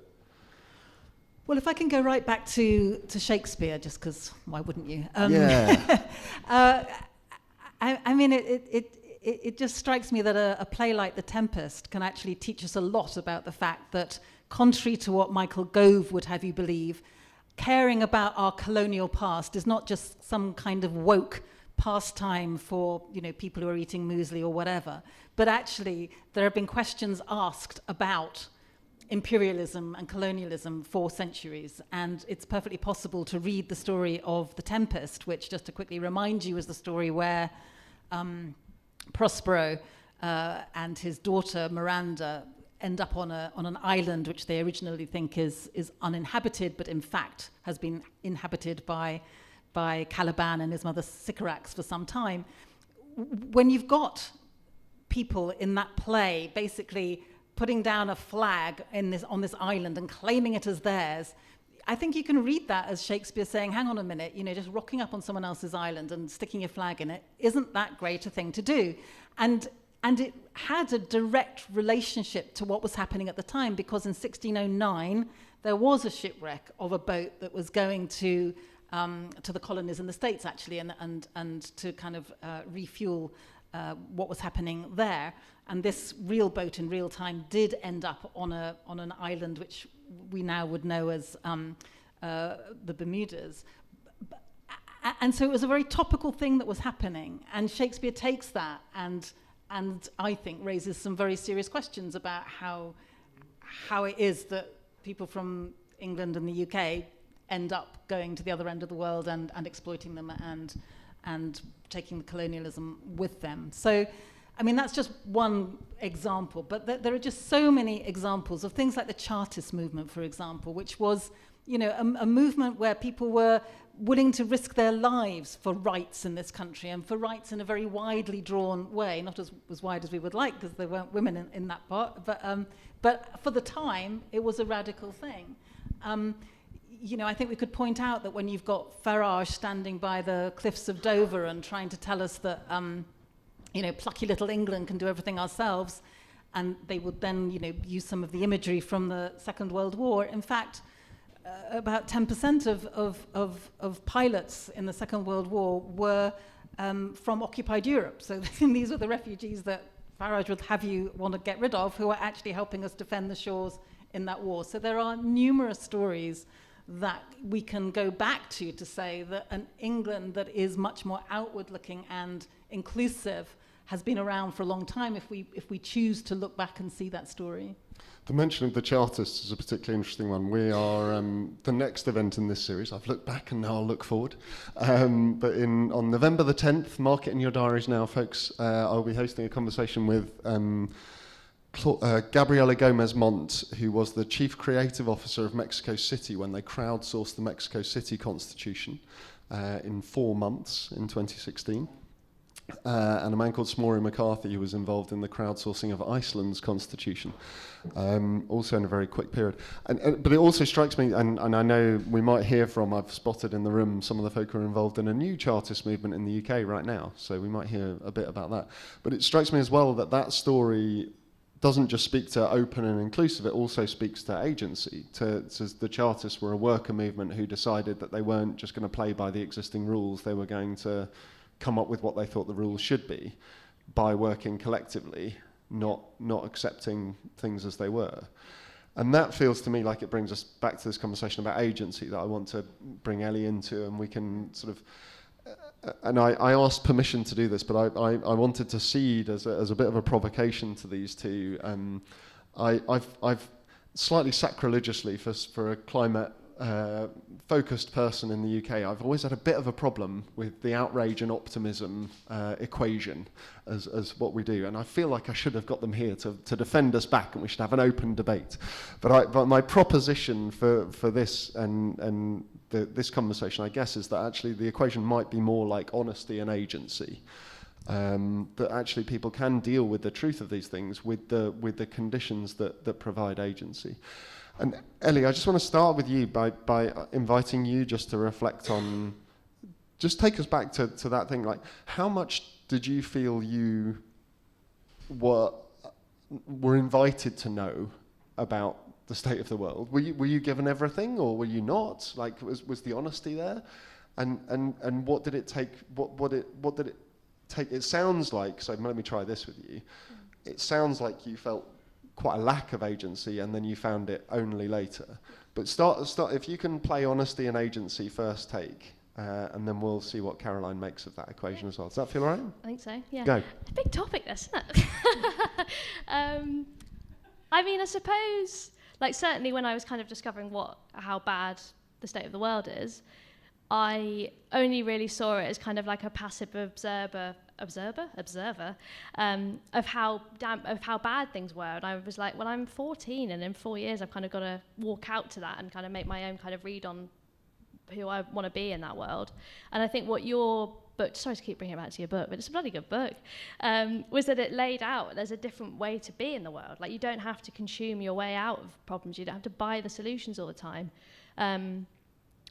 Well, if I can go right back to Shakespeare, just because why wouldn't you? I mean, it just strikes me that a play like The Tempest can actually teach us a lot about the fact that, contrary to what Michael Gove would have you believe, caring about our colonial past is not just some kind of woke pastime for people who are eating muesli or whatever, but actually there have been questions asked about imperialism and colonialism for centuries, and it's perfectly possible to read the story of The Tempest, which, just to quickly remind you, is the story where Prospero and his daughter Miranda end up on an island which they originally think is uninhabited, but in fact has been inhabited by Caliban and his mother Sycorax for some time. When you've got people in that play basically putting down a flag on this island and claiming it as theirs, I think you can read that as Shakespeare saying, hang on a minute, just rocking up on someone else's island and sticking your flag in it isn't that great a thing to do. And it had a direct relationship to what was happening at the time, because in 1609 there was a shipwreck of a boat that was going to the colonies in the States, actually, and to kind of refuel what was happening there. And this real boat in real time did end up on an island which we now would know as the Bermudas. And so it was a very topical thing that was happening. And Shakespeare takes that and I think raises some very serious questions about how it is that people from England and the UK end up going to the other end of the world and exploiting them and taking the colonialism with them. So, I mean, that's just one example, but there are just so many examples of things like the Chartist movement, for example, which was, you know, a movement where people were willing to risk their lives for rights in this country and for rights in a very widely drawn way, not as wide as we would like because there weren't women in that part, but for the time, it was a radical thing. You know, I think we could point out that when you've got Farage standing by the cliffs of Dover and trying to tell us that, you know, plucky little England can do everything ourselves, and they would then, you know, use some of the imagery from the Second World War. In fact, about 10% of pilots in the Second World War were from occupied Europe. So these are the refugees that Farage would have you want to get rid of, who are actually helping us defend the shores in that war. So there are numerous stories that we can go back to say that an England that is much more outward looking and inclusive has been around for a long time if we choose to look back and see that story. The mention of the Chartists is a particularly interesting one. We are the next event in this series. I've looked back and now I'll look forward. But on November the 10th, mark it in your diaries now, folks, I'll be hosting a conversation with Gabriela Gomez-Mont, who was the chief creative officer of Mexico City when they crowdsourced the Mexico City Constitution in 4 months in 2016. And a man called Smári McCarthy, who was involved in the crowdsourcing of Iceland's constitution, also in a very quick period. But it also strikes me, and I know we might hear from, I've spotted in the room some of the folk who are involved in a new Chartist movement in the UK right now, so we might hear a bit about that. But it strikes me as well that story doesn't just speak to open and inclusive, it also speaks to agency. The Chartists were a worker movement who decided that they weren't just going to play by the existing rules, they were going to come up with what they thought the rules should be by working collectively, not accepting things as they were. And that feels to me like it brings us back to this conversation about agency that I want to bring Ellie into, and we can sort of and I asked permission to do this, but I wanted to seed as a bit of a provocation to these two. I've slightly sacrilegiously for a climate focused person in the UK, I've always had a bit of a problem with the outrage and optimism equation as what we do, and I feel like I should have got them here to defend us back, and we should have an open debate. But my proposition for this and this conversation, I guess, is that actually the equation might be more like honesty and agency. That actually people can deal with the truth of these things with the conditions that provide agency. And Ellie, I just want to start with you by inviting you just to reflect on, just take us back to that thing, like how much did you feel you were invited to know about the state of the world? Were you given everything, or were you not? Like, was the honesty there? And what did it take? What did it take? It sounds like, so let me try this with you. It sounds like you felt quite a lack of agency, and then you found it only later. But start if you can play honesty and agency first take, and then we'll see what Caroline makes of that equation as well. Does that feel all right? I think so, yeah. Go. It's a big topic, this, isn't it? I mean, I suppose, like, certainly when I was kind of discovering how bad the state of the world is, I only really saw it as kind of like a passive observer of how bad things were. And I was like, well, I'm 14, and in 4 years I've kind of got to walk out to that and kind of make my own kind of read on who I want to be in that world. And I think what your book, sorry to keep bringing it back to your book, but it's a bloody good book, was that it laid out there's a different way to be in the world. Like, you don't have to consume your way out of problems. You don't have to buy the solutions all the time.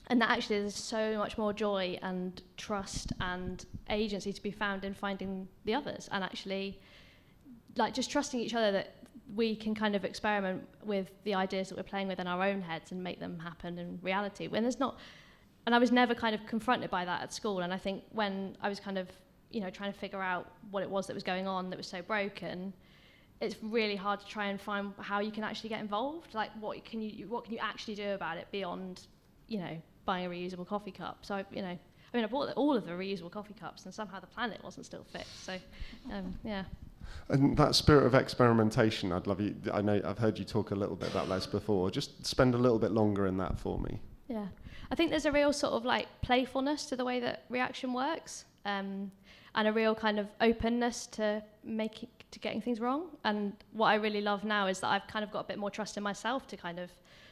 And that actually there's so much more joy and trust and agency to be found in finding the others, and actually like just trusting each other that we can kind of experiment with the ideas that we're playing with in our own heads and make them happen in reality. When there's not, and I was never kind of confronted by that at school. And I think when I was kind of, trying to figure out what it was that was going on that was so broken, it's really hard to try and find how you can actually get involved. Like, what can you actually do about it beyond, buying a reusable coffee cup? So, I bought all of the reusable coffee cups, and somehow the planet wasn't still fixed. So, yeah. And that spirit of experimentation, I'd love you. I know I've heard you talk a little bit about this before. Just spend a little bit longer in that for me. Yeah, I think there's a real sort of like playfulness to the way that reaction works, and a real kind of openness to getting things wrong. And what I really love now is that I've kind of got a bit more trust in myself to kind of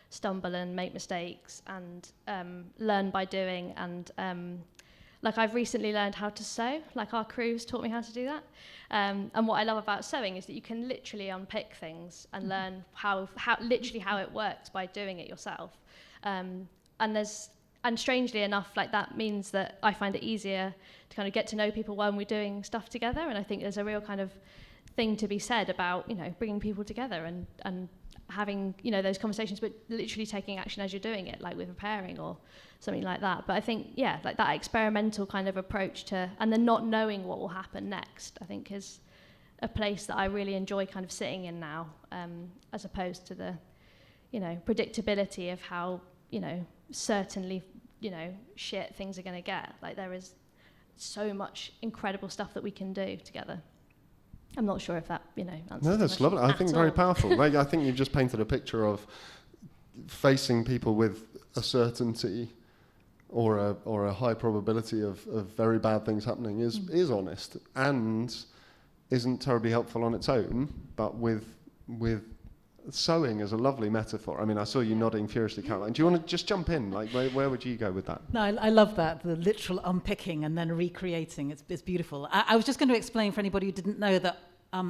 stumble and make mistakes and learn by doing. And like, I've recently learned how to sew. Like, our crew's taught me how to do that. And what I love about sewing is that you can literally unpick things and learn how it works by doing it yourself. And strangely enough, like, that means that I find it easier to kind of get to know people when we're doing stuff together. And I think there's a real kind of thing to be said about, bringing people together and having, those conversations, but literally taking action as you're doing it, like with repairing or something like that. But I think, like that experimental kind of approach to, and then not knowing what will happen next, I think is a place that I really enjoy kind of sitting in now, as opposed to the, predictability of how, certainly, shit things are going to get. Like, there is so much incredible stuff that we can do together. I'm not sure if that, answers No, that's lovely. I think very powerful. Like, I think you've just painted a picture of facing people with a certainty or a high probability of very bad things happening is honest and isn't terribly helpful on its own, but with sewing is a lovely metaphor. I mean, I saw you nodding furiously, Caroline. Do you want to just jump in? Like, where would you go with that? No, I love that, the literal unpicking and then recreating. It's beautiful. I was just going to explain for anybody who didn't know that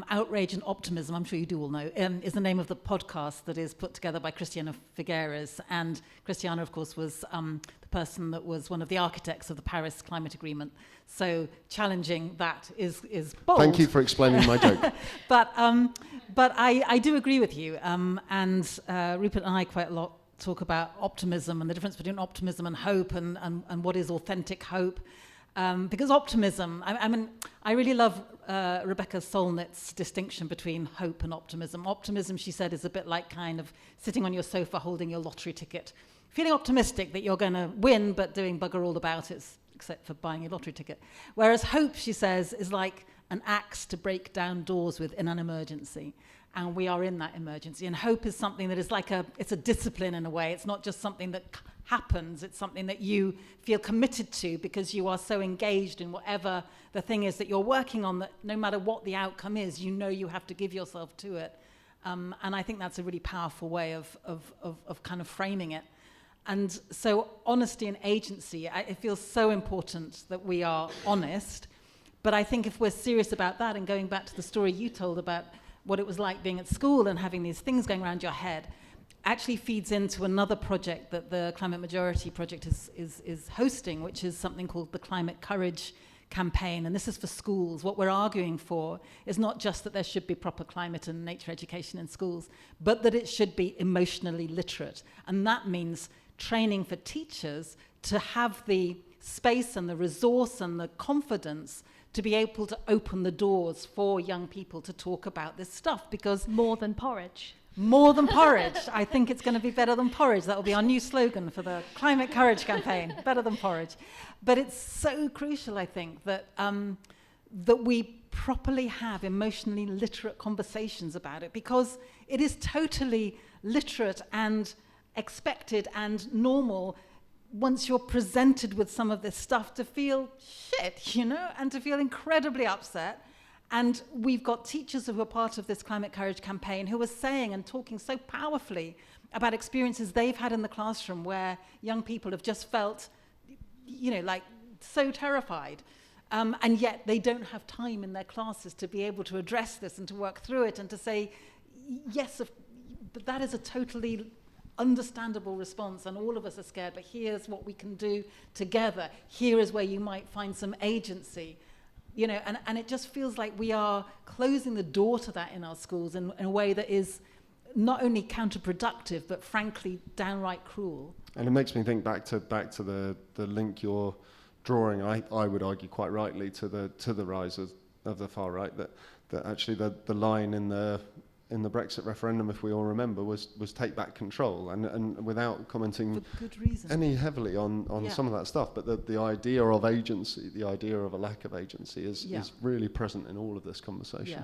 Outrage and Optimism, I'm sure you do all know, is the name of the podcast that is put together by Christiana Figueres. And Christiana, of course, was the person that was one of the architects of the Paris Climate Agreement. So challenging that is bold. Thank you for explaining my joke. But I do agree with you. And Rupert and I quite a lot talk about optimism and the difference between optimism and hope and what is authentic hope. Because optimism, I mean, I really love Rebecca Solnit's distinction between hope and optimism. Optimism, she said, is a bit like kind of sitting on your sofa holding your lottery ticket, feeling optimistic that you're going to win, but doing bugger all about it, except for buying your lottery ticket. Whereas hope, she says, is like an axe to break down doors with in an emergency. And we are in that emergency. And hope is something that is like it's a discipline in a way. It's not just something that happens. It's something that you feel committed to because you are so engaged in whatever the thing is that you're working on, that no matter what the outcome is, you have to give yourself to it. And I think that's a really powerful way of kind of framing it. And so honesty and agency, it feels so important that we are honest. But I think if we're serious about that, and going back to the story you told about what it was like being at school and having these things going around your head, actually feeds into another project that the Climate Majority Project is hosting, which is something called the Climate Courage campaign. And this is for schools. What we're arguing for is not just that there should be proper climate and nature education in schools, but that it should be emotionally literate. And that means training for teachers to have the space and the resource and the confidence to be able to open the doors for young people to talk about this stuff. Because more than porridge. More than porridge. I think it's going to be better than porridge. That will be our new slogan for the Climate Courage campaign. Better than porridge. But it's so crucial, I think, that that we properly have emotionally literate conversations about it, because it is totally literate and expected and normal once you're presented with some of this stuff to feel shit, and to feel incredibly upset. And we've got teachers who are part of this Climate Courage campaign who are saying and talking so powerfully about experiences they've had in the classroom where young people have just felt, like so terrified. And yet they don't have time in their classes to be able to address this and to work through it and to say, yes, but that is a totally understandable response, and all of us are scared, but here's what we can do together. Here is where you might find some agency. And it just feels like we are closing the door to that in our schools in a way that is not only counterproductive, but frankly downright cruel. And it makes me think back to the link you're drawing, I would argue quite rightly, to the rise of the far right, that actually the line in the Brexit referendum, if we all remember, was take back control, and without commenting for good reason any heavily on some of that stuff, but the idea of agency, the idea of a lack of agency is really present in all of this conversation.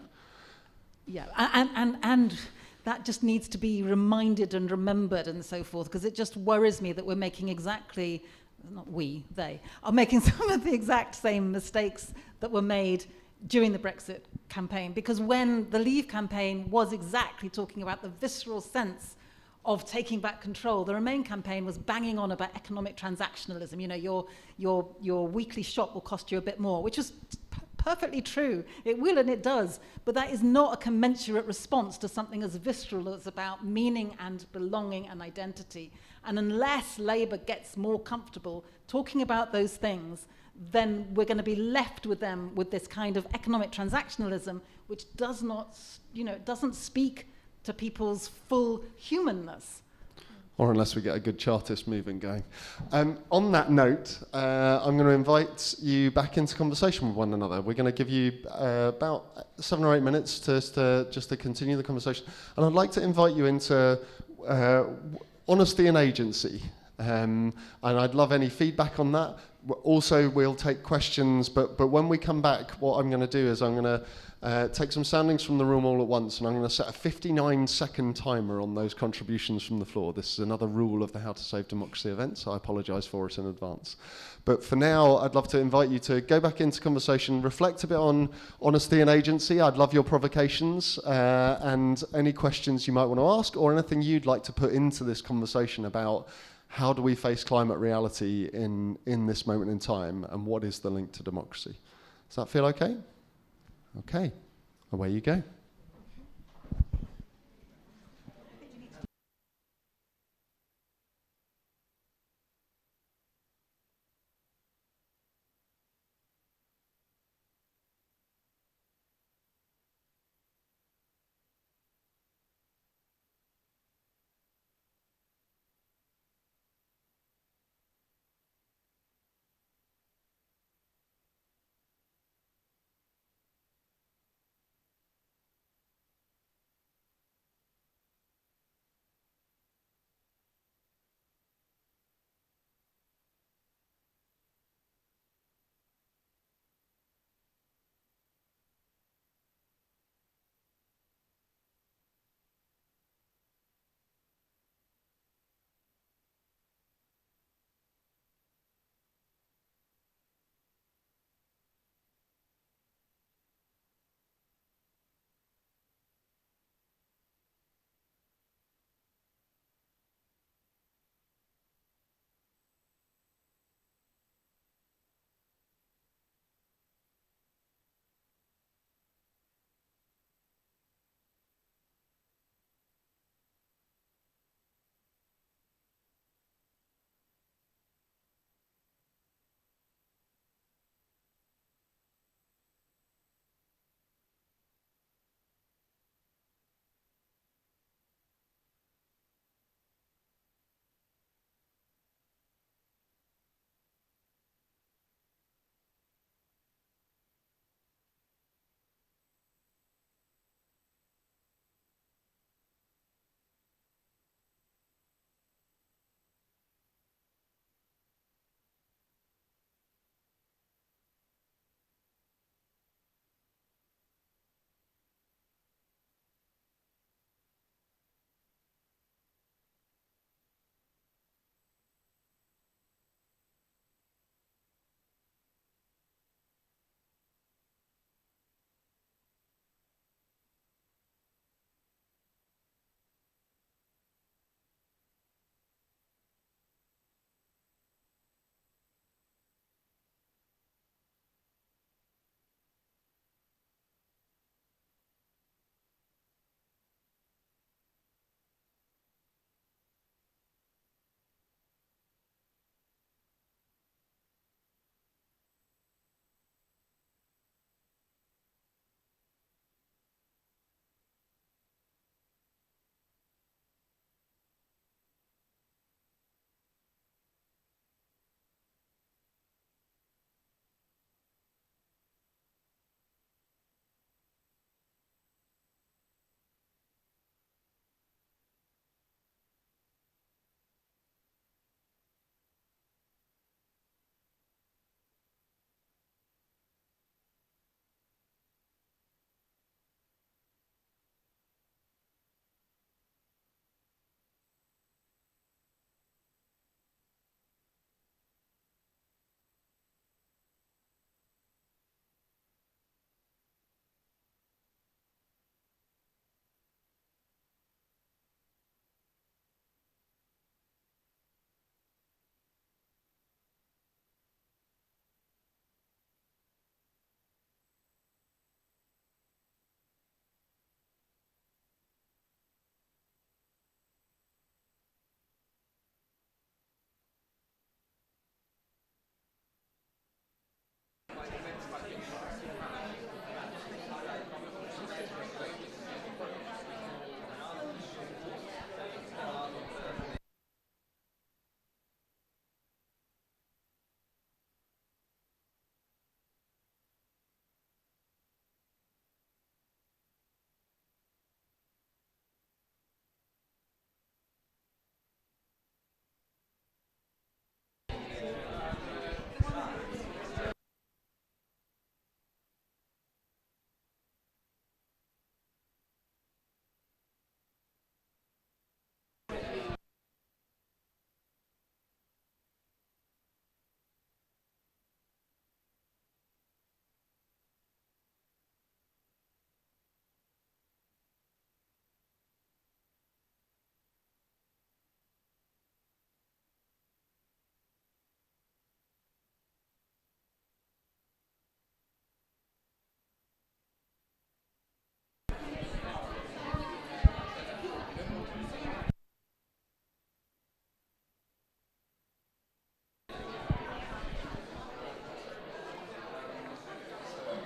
And that just needs to be reminded and remembered and so forth, because it just worries me that we're making exactly, not we, they, are making some of the exact same mistakes that were made during the Brexit campaign, because when the Leave campaign was exactly talking about the visceral sense of taking back control, the Remain campaign was banging on about economic transactionalism. You know, your weekly shop will cost you a bit more, which is perfectly true. It will and it does, but that is not a commensurate response to something as visceral as about meaning and belonging and identity. And unless Labour gets more comfortable talking about those things, then we're going to be left with them with this kind of economic transactionalism, which does not, doesn't speak to people's full humanness. Or unless we get a good Chartist movement going. On that note, I'm going to invite you back into conversation with one another. We're going to give you about 7 or 8 minutes just to continue the conversation. And I'd like to invite you into honesty and agency. And I'd love any feedback on that. Also, we'll take questions, but when we come back, what I'm going to do is I'm going to take some soundings from the room all at once, and I'm going to set a 59-second timer on those contributions from the floor. This is another rule of the How to Save Democracy event, so I apologise for it in advance. But for now, I'd love to invite you to go back into conversation, reflect a bit on honesty and agency. I'd love your provocations and any questions you might want to ask, or anything you'd like to put into this conversation about how do we face climate reality in this moment in time, and what is the link to democracy? Does that feel okay? Okay, away you go.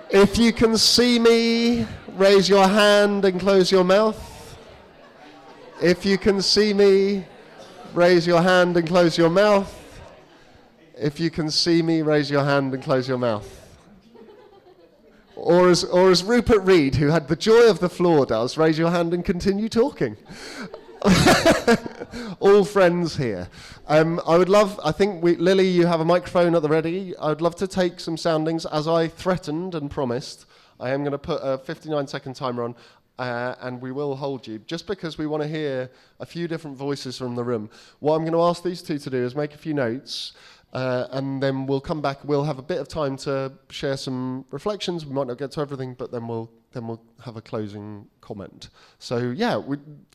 If you can see me, raise your hand and close your mouth. If you can see me, raise your hand and close your mouth. If you can see me, raise your hand and close your mouth. Or as Rupert Reed, who had the joy of the floor, does, raise your hand and continue talking. All friends here. I think Lily, you have a microphone at the ready. I would love to take some soundings. As I threatened and promised, I am going to put a 59-second timer on, and we will hold you, just because we want to hear a few different voices from the room. What I'm going to ask these two to do is make a few notes, and then we'll come back. We'll have a bit of time to share some reflections. We might not get to everything, but then we'll have a closing comment. So yeah,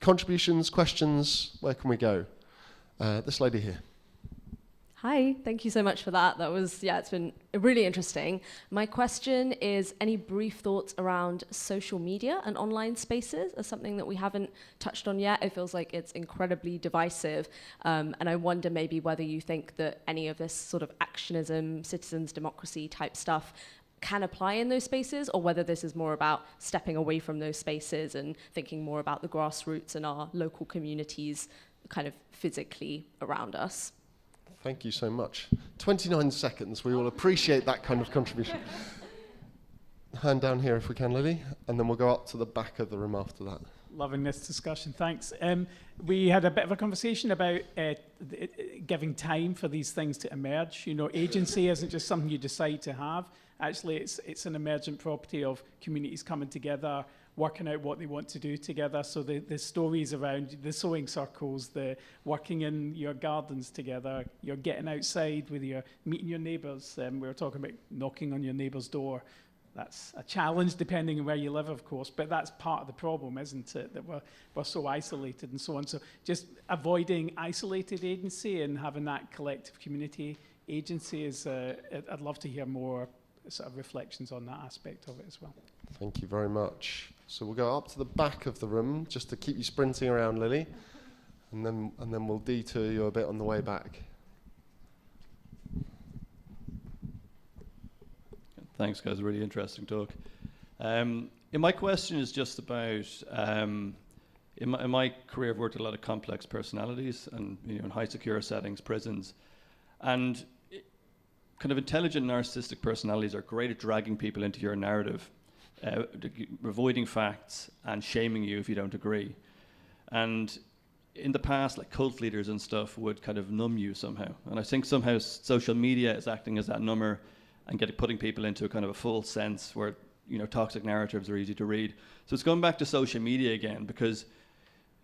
contributions, questions, where can we go? This lady here. Hi, thank you so much for that. It's been really interesting. My question is, any brief thoughts around social media and online spaces as something that we haven't touched on yet? It feels like it's incredibly divisive. And I wonder maybe whether you think that any of this sort of actionism, citizens' democracy type stuff can apply in those spaces, or whether this is more about stepping away from those spaces and thinking more about the grassroots and our local communities kind of physically around us. Thank you so much. 29 seconds. We will appreciate that kind of contribution. Hand down here if we can, Lily, and then we'll go up to the back of the room after that. Loving this discussion, thanks. We had a bit of a conversation about giving time for these things to emerge. You know, agency isn't just something you decide to have. Actually, it's an emergent property of communities coming together, working out what they want to do together. So the stories around the sewing circles, the working in your gardens together, you're getting outside with meeting your neighbours. We were talking about knocking on your neighbour's door. That's a challenge depending on where you live, of course, but that's part of the problem, isn't it? That we're so isolated and so on. So just avoiding isolated agency and having that collective community agency is, I'd love to hear more sort of reflections on that aspect of it as well. Thank you very much. So we'll go up to the back of the room just to keep you sprinting around, Lily, and then we'll detour you a bit on the way back. Thanks, guys. Really interesting talk. My question is just about in my career, I've worked with a lot of complex personalities and in high secure settings, prisons, and kind of intelligent narcissistic personalities are great at dragging people into your narrative. Avoiding facts and shaming you if you don't agree. And in the past, like cult leaders and stuff would kind of numb you somehow. And I think somehow social media is acting as that number and putting people into a kind of a full sense where toxic narratives are easy to read. So it's going back to social media again, because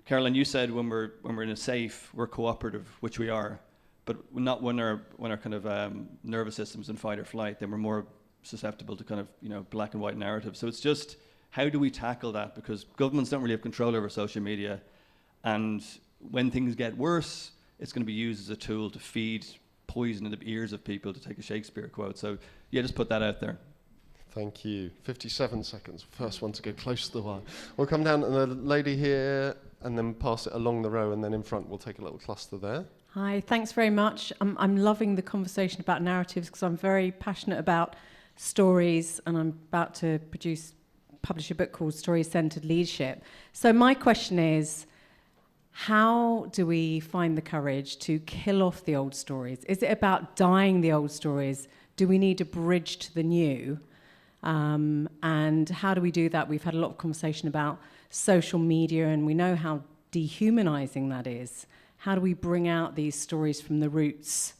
Caroline, you said when we're in a safe, we're cooperative, which we are, but not when our kind of nervous system's in fight or flight. Then we're more susceptible to kind of black and white narratives. So it's just, how do we tackle that? Because governments don't really have control over social media, and when things get worse, it's going to be used as a tool to feed poison in the ears of people, to take a Shakespeare quote. So yeah, just put that out there. Thank you. 57 seconds. First one to go close to the wire. We'll come down to the lady here and then pass it along the row, and then in front we'll take a little cluster there. Hi, thanks very much. I'm loving the conversation about narratives, because I'm very passionate about stories, and I'm about to publish a book called Story-Centered Leadership. So my question is, how do we find the courage to kill off the old stories? Is it about dying the old stories? Do we need a bridge to the new? And how do we do that? We've had a lot of conversation about social media, and we know how dehumanizing that is. How do we bring out these stories from the roots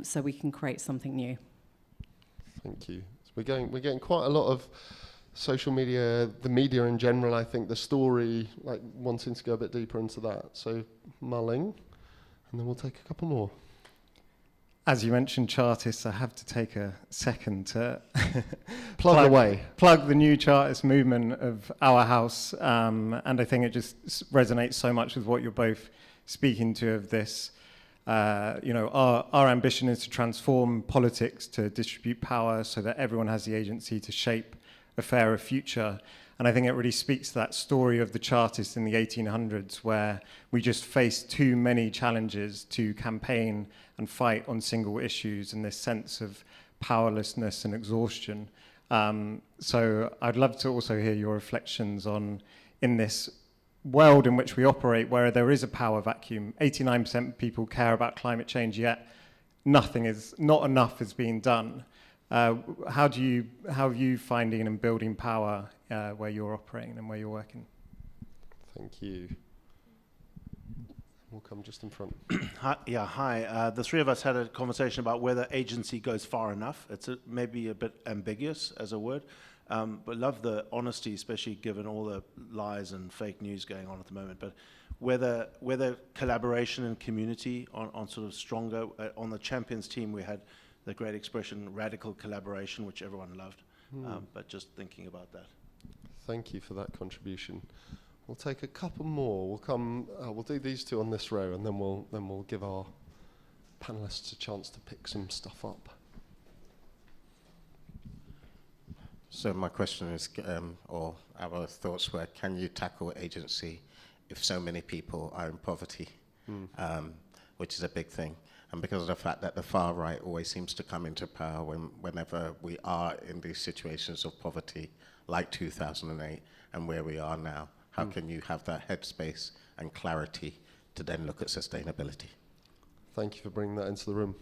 so we can create something new? Thank you. So we're getting quite a lot of social media, the media in general, I think, the story, like wanting to go a bit deeper into that. So mulling, and then we'll take a couple more. As you mentioned, Chartists, I have to take a second to plug the new Chartist movement of Our House, and I think it just resonates so much with what you're both speaking to of this. Our ambition is to transform politics to distribute power so that everyone has the agency to shape a fairer future. And I think it really speaks to that story of the Chartists in the 1800s, where we just faced too many challenges to campaign and fight on single issues, and this sense of powerlessness and exhaustion. So I'd love to also hear your reflections on, in this world in which we operate, where there is a power vacuum, 89% of people care about climate change, yet not enough is being done. How are you finding and building power where you're operating and where you're working? Thank you. We'll come just in front. Hi. The three of us had a conversation about whether agency goes far enough. It's maybe a bit ambiguous as a word, but love the honesty, especially given all the lies and fake news going on at the moment. But whether collaboration and community on sort of stronger, on the Champions team we had the great expression radical collaboration, which everyone loved, but just thinking about that. Thank you for that contribution. We'll take a couple more. We'll come. We'll do these two on this row, and then we'll give our panelists a chance to pick some stuff up. So my question is, or our thoughts were, can you tackle agency if so many people are in poverty, which is a big thing, and because of the fact that the far right always seems to come into power whenever we are in these situations of poverty, like 2008 and where we are now. How can you have that headspace and clarity to then look at sustainability? Thank you for bringing that into the room.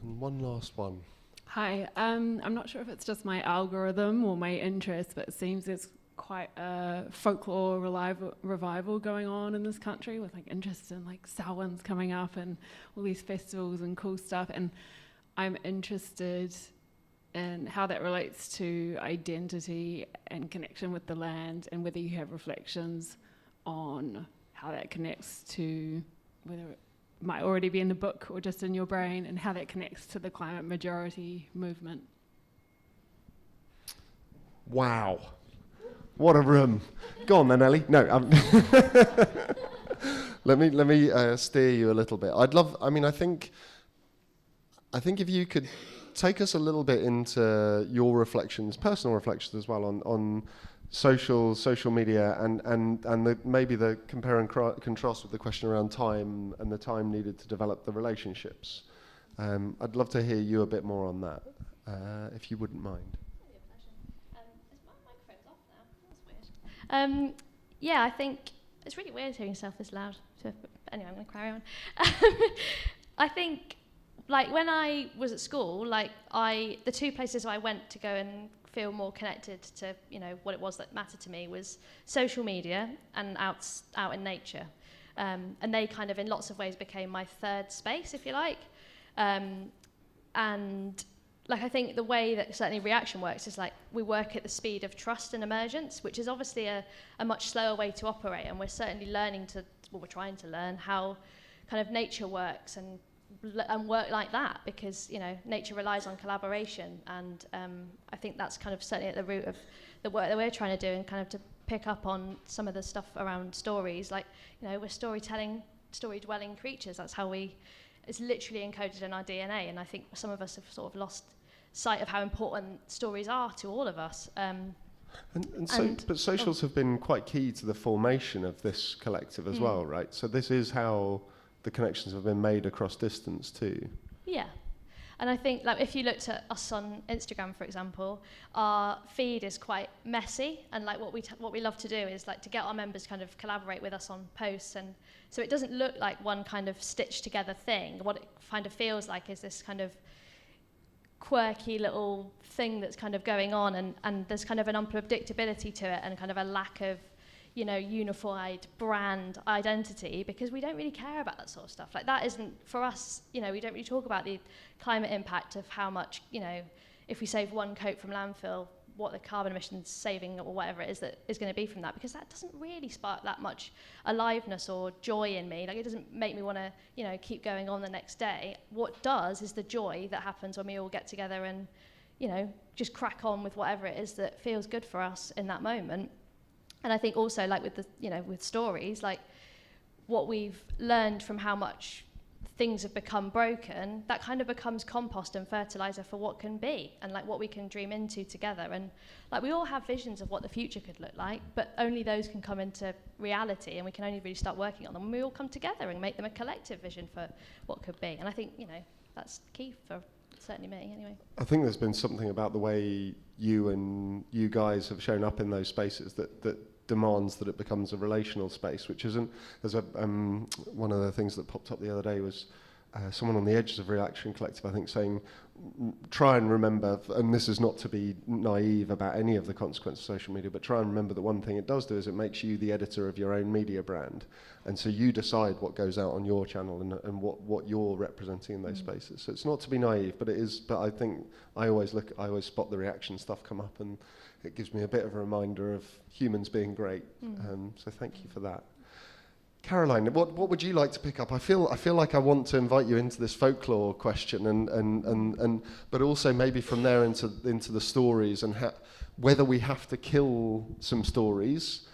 And one last one. Hi, I'm not sure if it's just my algorithm or my interest, but it seems there's quite a folklore revival going on in this country with like interest in like Samhain's coming up and all these festivals and cool stuff. And I'm interested in how that relates to identity and connection with the land, and whether you have reflections on how that connects to, whether it might already be in the book or just in your brain, and how that connects to the climate majority movement. Wow. What a room. Go on then, Ellie. No. Let me steer you a little bit. I think if you could take us a little bit into your reflections, personal reflections as well, on social media and maybe the compare and contrast with the question around time and the time needed to develop the relationships. I'd love to hear you a bit more on that, if you wouldn't mind. Yeah, I think it's really weird hearing yourself this loud. So, anyway, I'm going to carry on. I think, like, when I was at school, like, the two places I went to go and feel more connected to, what it was that mattered to me was social media and out in nature. And they kind of, in lots of ways, became my third space, if you like. And like, I think the way that certainly reaction works is like we work at the speed of trust and emergence, which is obviously a much slower way to operate. And we're certainly we're trying to learn how kind of nature works and work like that, because, nature relies on collaboration. And I think that's kind of certainly at the root of the work that we're trying to do, and kind of to pick up on some of the stuff around stories. Like, we're story-dwelling creatures. That's how it's literally encoded in our DNA. And I think some of us have sort of lost sight of how important stories are to all of us. But socials have been quite key to the formation of this collective as well, right? So this is how the connections have been made across distance too. Yeah. And I think, like, if you looked at us on Instagram, for example, our feed is quite messy, and like what we love to do is like to get our members kind of collaborate with us on posts, and so it doesn't look like one kind of stitched together thing. What it kind of feels like is this kind of quirky little thing that's kind of going on, and there's kind of an unpredictability to it, and kind of a lack of unified brand identity, because we don't really care about that sort of stuff. Like, that isn't, for us, we don't really talk about the climate impact of how much, if we save one coat from landfill, what the carbon emissions saving or whatever it is that is going to be from that, because that doesn't really spark that much aliveness or joy in me. Like, it doesn't make me want to, keep going on the next day. What does is the joy that happens when we all get together and, just crack on with whatever it is that feels good for us in that moment. And I think also, like, with with stories, like, what we've learned from how much things have become broken, that kind of becomes compost and fertilizer for what can be, and like what we can dream into together. And like, we all have visions of what the future could look like, but only those can come into reality, and we can only really start working on them when we all come together and make them a collective vision for what could be. And I think, that's key for certainly me anyway. I think there's been something about the way you guys have shown up in those spaces that demands that it becomes a relational space, which isn't. There's one of the things that popped up the other day was someone on the edges of Reaction Collective, I think, saying, try and remember, and this is not to be naive about any of the consequences of social media, but try and remember that one thing it does do is it makes you the editor of your own media brand. And so you decide what goes out on your channel and what you're representing in those spaces. So it's not to be naive, but it is. But I think I always spot the reaction stuff come up, and it gives me a bit of a reminder of humans being great. So thank you for that. Caroline, what would you like to pick up? I feel like I want to invite you into this folklore question, and but also maybe from there into the stories, and whether we have to kill some stories,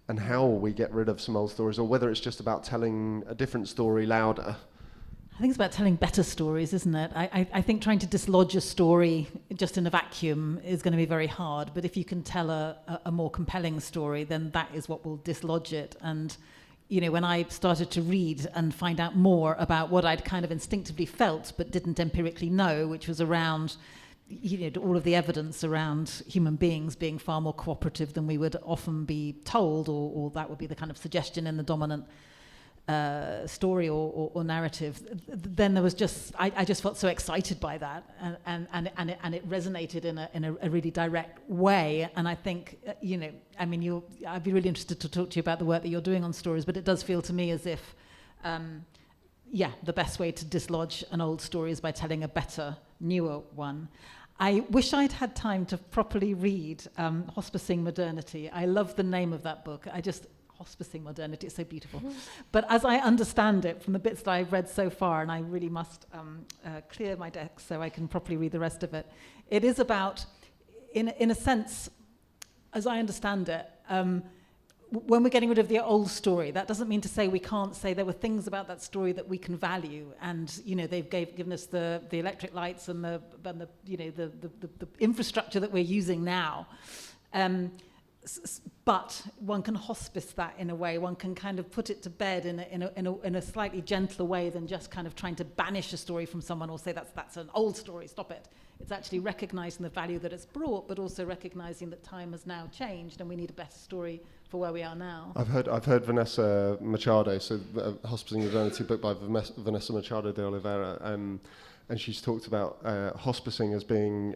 and how we get rid of some old stories, or whether it's just about telling a different story louder. I think it's about telling better stories, isn't it? I think trying to dislodge a story just in a vacuum is going to be very hard, but if you can tell a more compelling story, then that is what will dislodge it. And you know, when I started to read and find out more about what I'd kind of instinctively felt but didn't empirically know, which was around, you know, all of the evidence around human beings being far more cooperative than we would often be told, or that would be the kind of suggestion in the dominant story or narrative, then there was just, I just felt so excited by that, and it resonated in a really direct way. And I think, you know, I mean, I'd be really interested to talk to you about the work that you're doing on stories, but it does feel to me as if, the best way to dislodge an old story is by telling a better, newer one. I wish I'd had time to properly read Hospicing Modernity. I love the name of that book. Hospicing Modernity, it's so beautiful. But as I understand it, from the bits that I've read so far, and I really must clear my deck so I can properly read the rest of it, it is about, in a sense, as I understand it, when we're getting rid of the old story, that doesn't mean to say we can't say there were things about that story that we can value, and you know they've given us the electric lights and the infrastructure that we're using now. But one can hospice that in a way. One can kind of put it to bed in a slightly gentler way than just kind of trying to banish a story from someone or say that's an old story, stop it. It's actually recognizing the value that it's brought, but also recognizing that time has now changed and we need a better story for where we are now. I've heard Vanessa Machado, so Hospicing Modernity, book by Vanessa Machado de Oliveira, and she's talked about hospicing as being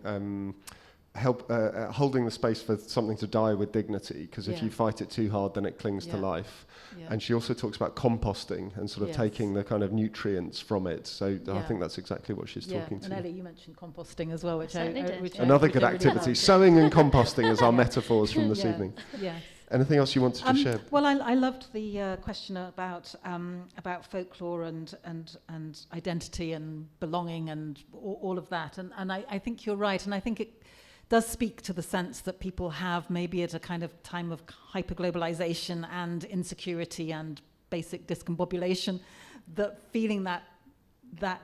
holding the space for something to die with dignity, because if you fight it too hard, then it clings to life. And she also talks about composting and sort of taking the kind of nutrients from it. So I think that's exactly what she's talking to. And Ellie, you mentioned composting as well, which another good activity. Sewing and composting as our metaphors from this evening. Yes. Anything else you wanted to share? Well, I loved the question about folklore and identity and belonging and all of that. And I think you're right. And I think it does speak to the sense that people have maybe at a kind of time of hyperglobalization and insecurity and basic discombobulation, that feeling that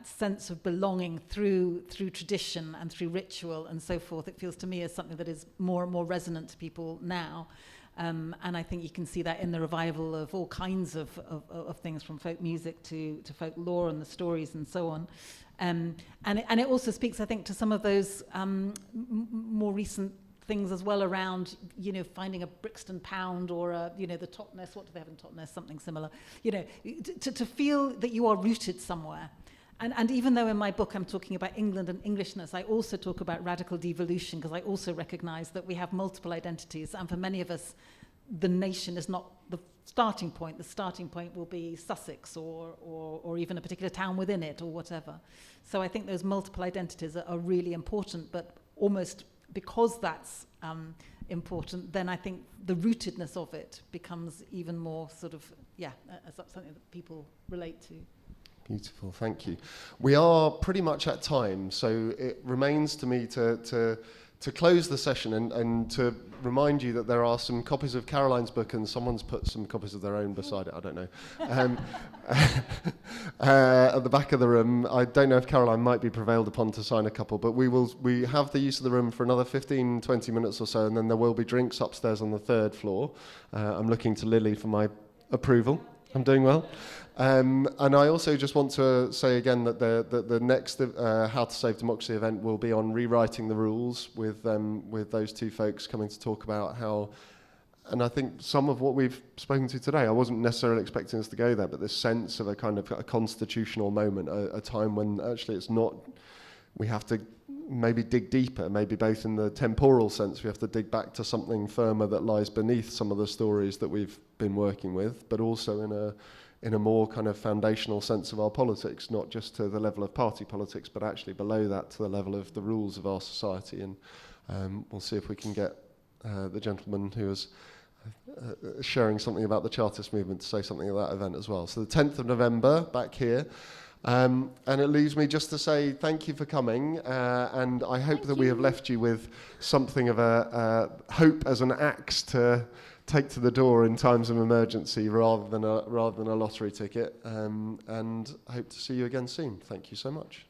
sense of belonging through tradition and through ritual and so forth, it feels to me as something that is more and more resonant to people now. And I think you can see that in the revival of all kinds of things, from folk music to folk lore and the stories and so on. And it also speaks, I think, to some of those more recent things as well around, you know, finding a Brixton pound or the Totnes. What do they have in Totnes? Something similar. You know, to feel that you are rooted somewhere. And even though in my book I'm talking about England and Englishness, I also talk about radical devolution, because I also recognize that we have multiple identities, and for many of us, the nation is not the starting point. The starting point will be Sussex or even a particular town within it or whatever. So I think those multiple identities are really important, but almost because that's important, then I think the rootedness of it becomes even more sort of, something that people relate to. Beautiful, thank you. We are pretty much at time, so it remains to me to close the session and to remind you that there are some copies of Caroline's book, and someone's put some copies of their own beside it, I don't know, at the back of the room. I don't know if Caroline might be prevailed upon to sign a couple, but we have the use of the room for another 15-20 minutes or so, and then there will be drinks upstairs on the third floor. I'm looking to Lily for my approval. I'm doing well. And I also just want to say again that the next How to Save Democracy event will be on rewriting the rules with those two folks coming to talk about how. And I think some of what we've spoken to today, I wasn't necessarily expecting us to go there, but this sense of a kind of a constitutional moment, a time when actually it's not, we have to maybe dig deeper, maybe both in the temporal sense, we have to dig back to something firmer that lies beneath some of the stories that we've been working with, but also in a more kind of foundational sense of our politics, not just to the level of party politics, but actually below that to the level of the rules of our society. And we'll see if we can get the gentleman who was sharing something about the Chartist movement to say something at that event as well. So the 10th of November, back here. And it leaves me just to say thank you for coming, and I hope that we have left you with something of a hope as an axe to take to the door in times of emergency rather than a lottery ticket, and I hope to see you again soon. Thank you so much.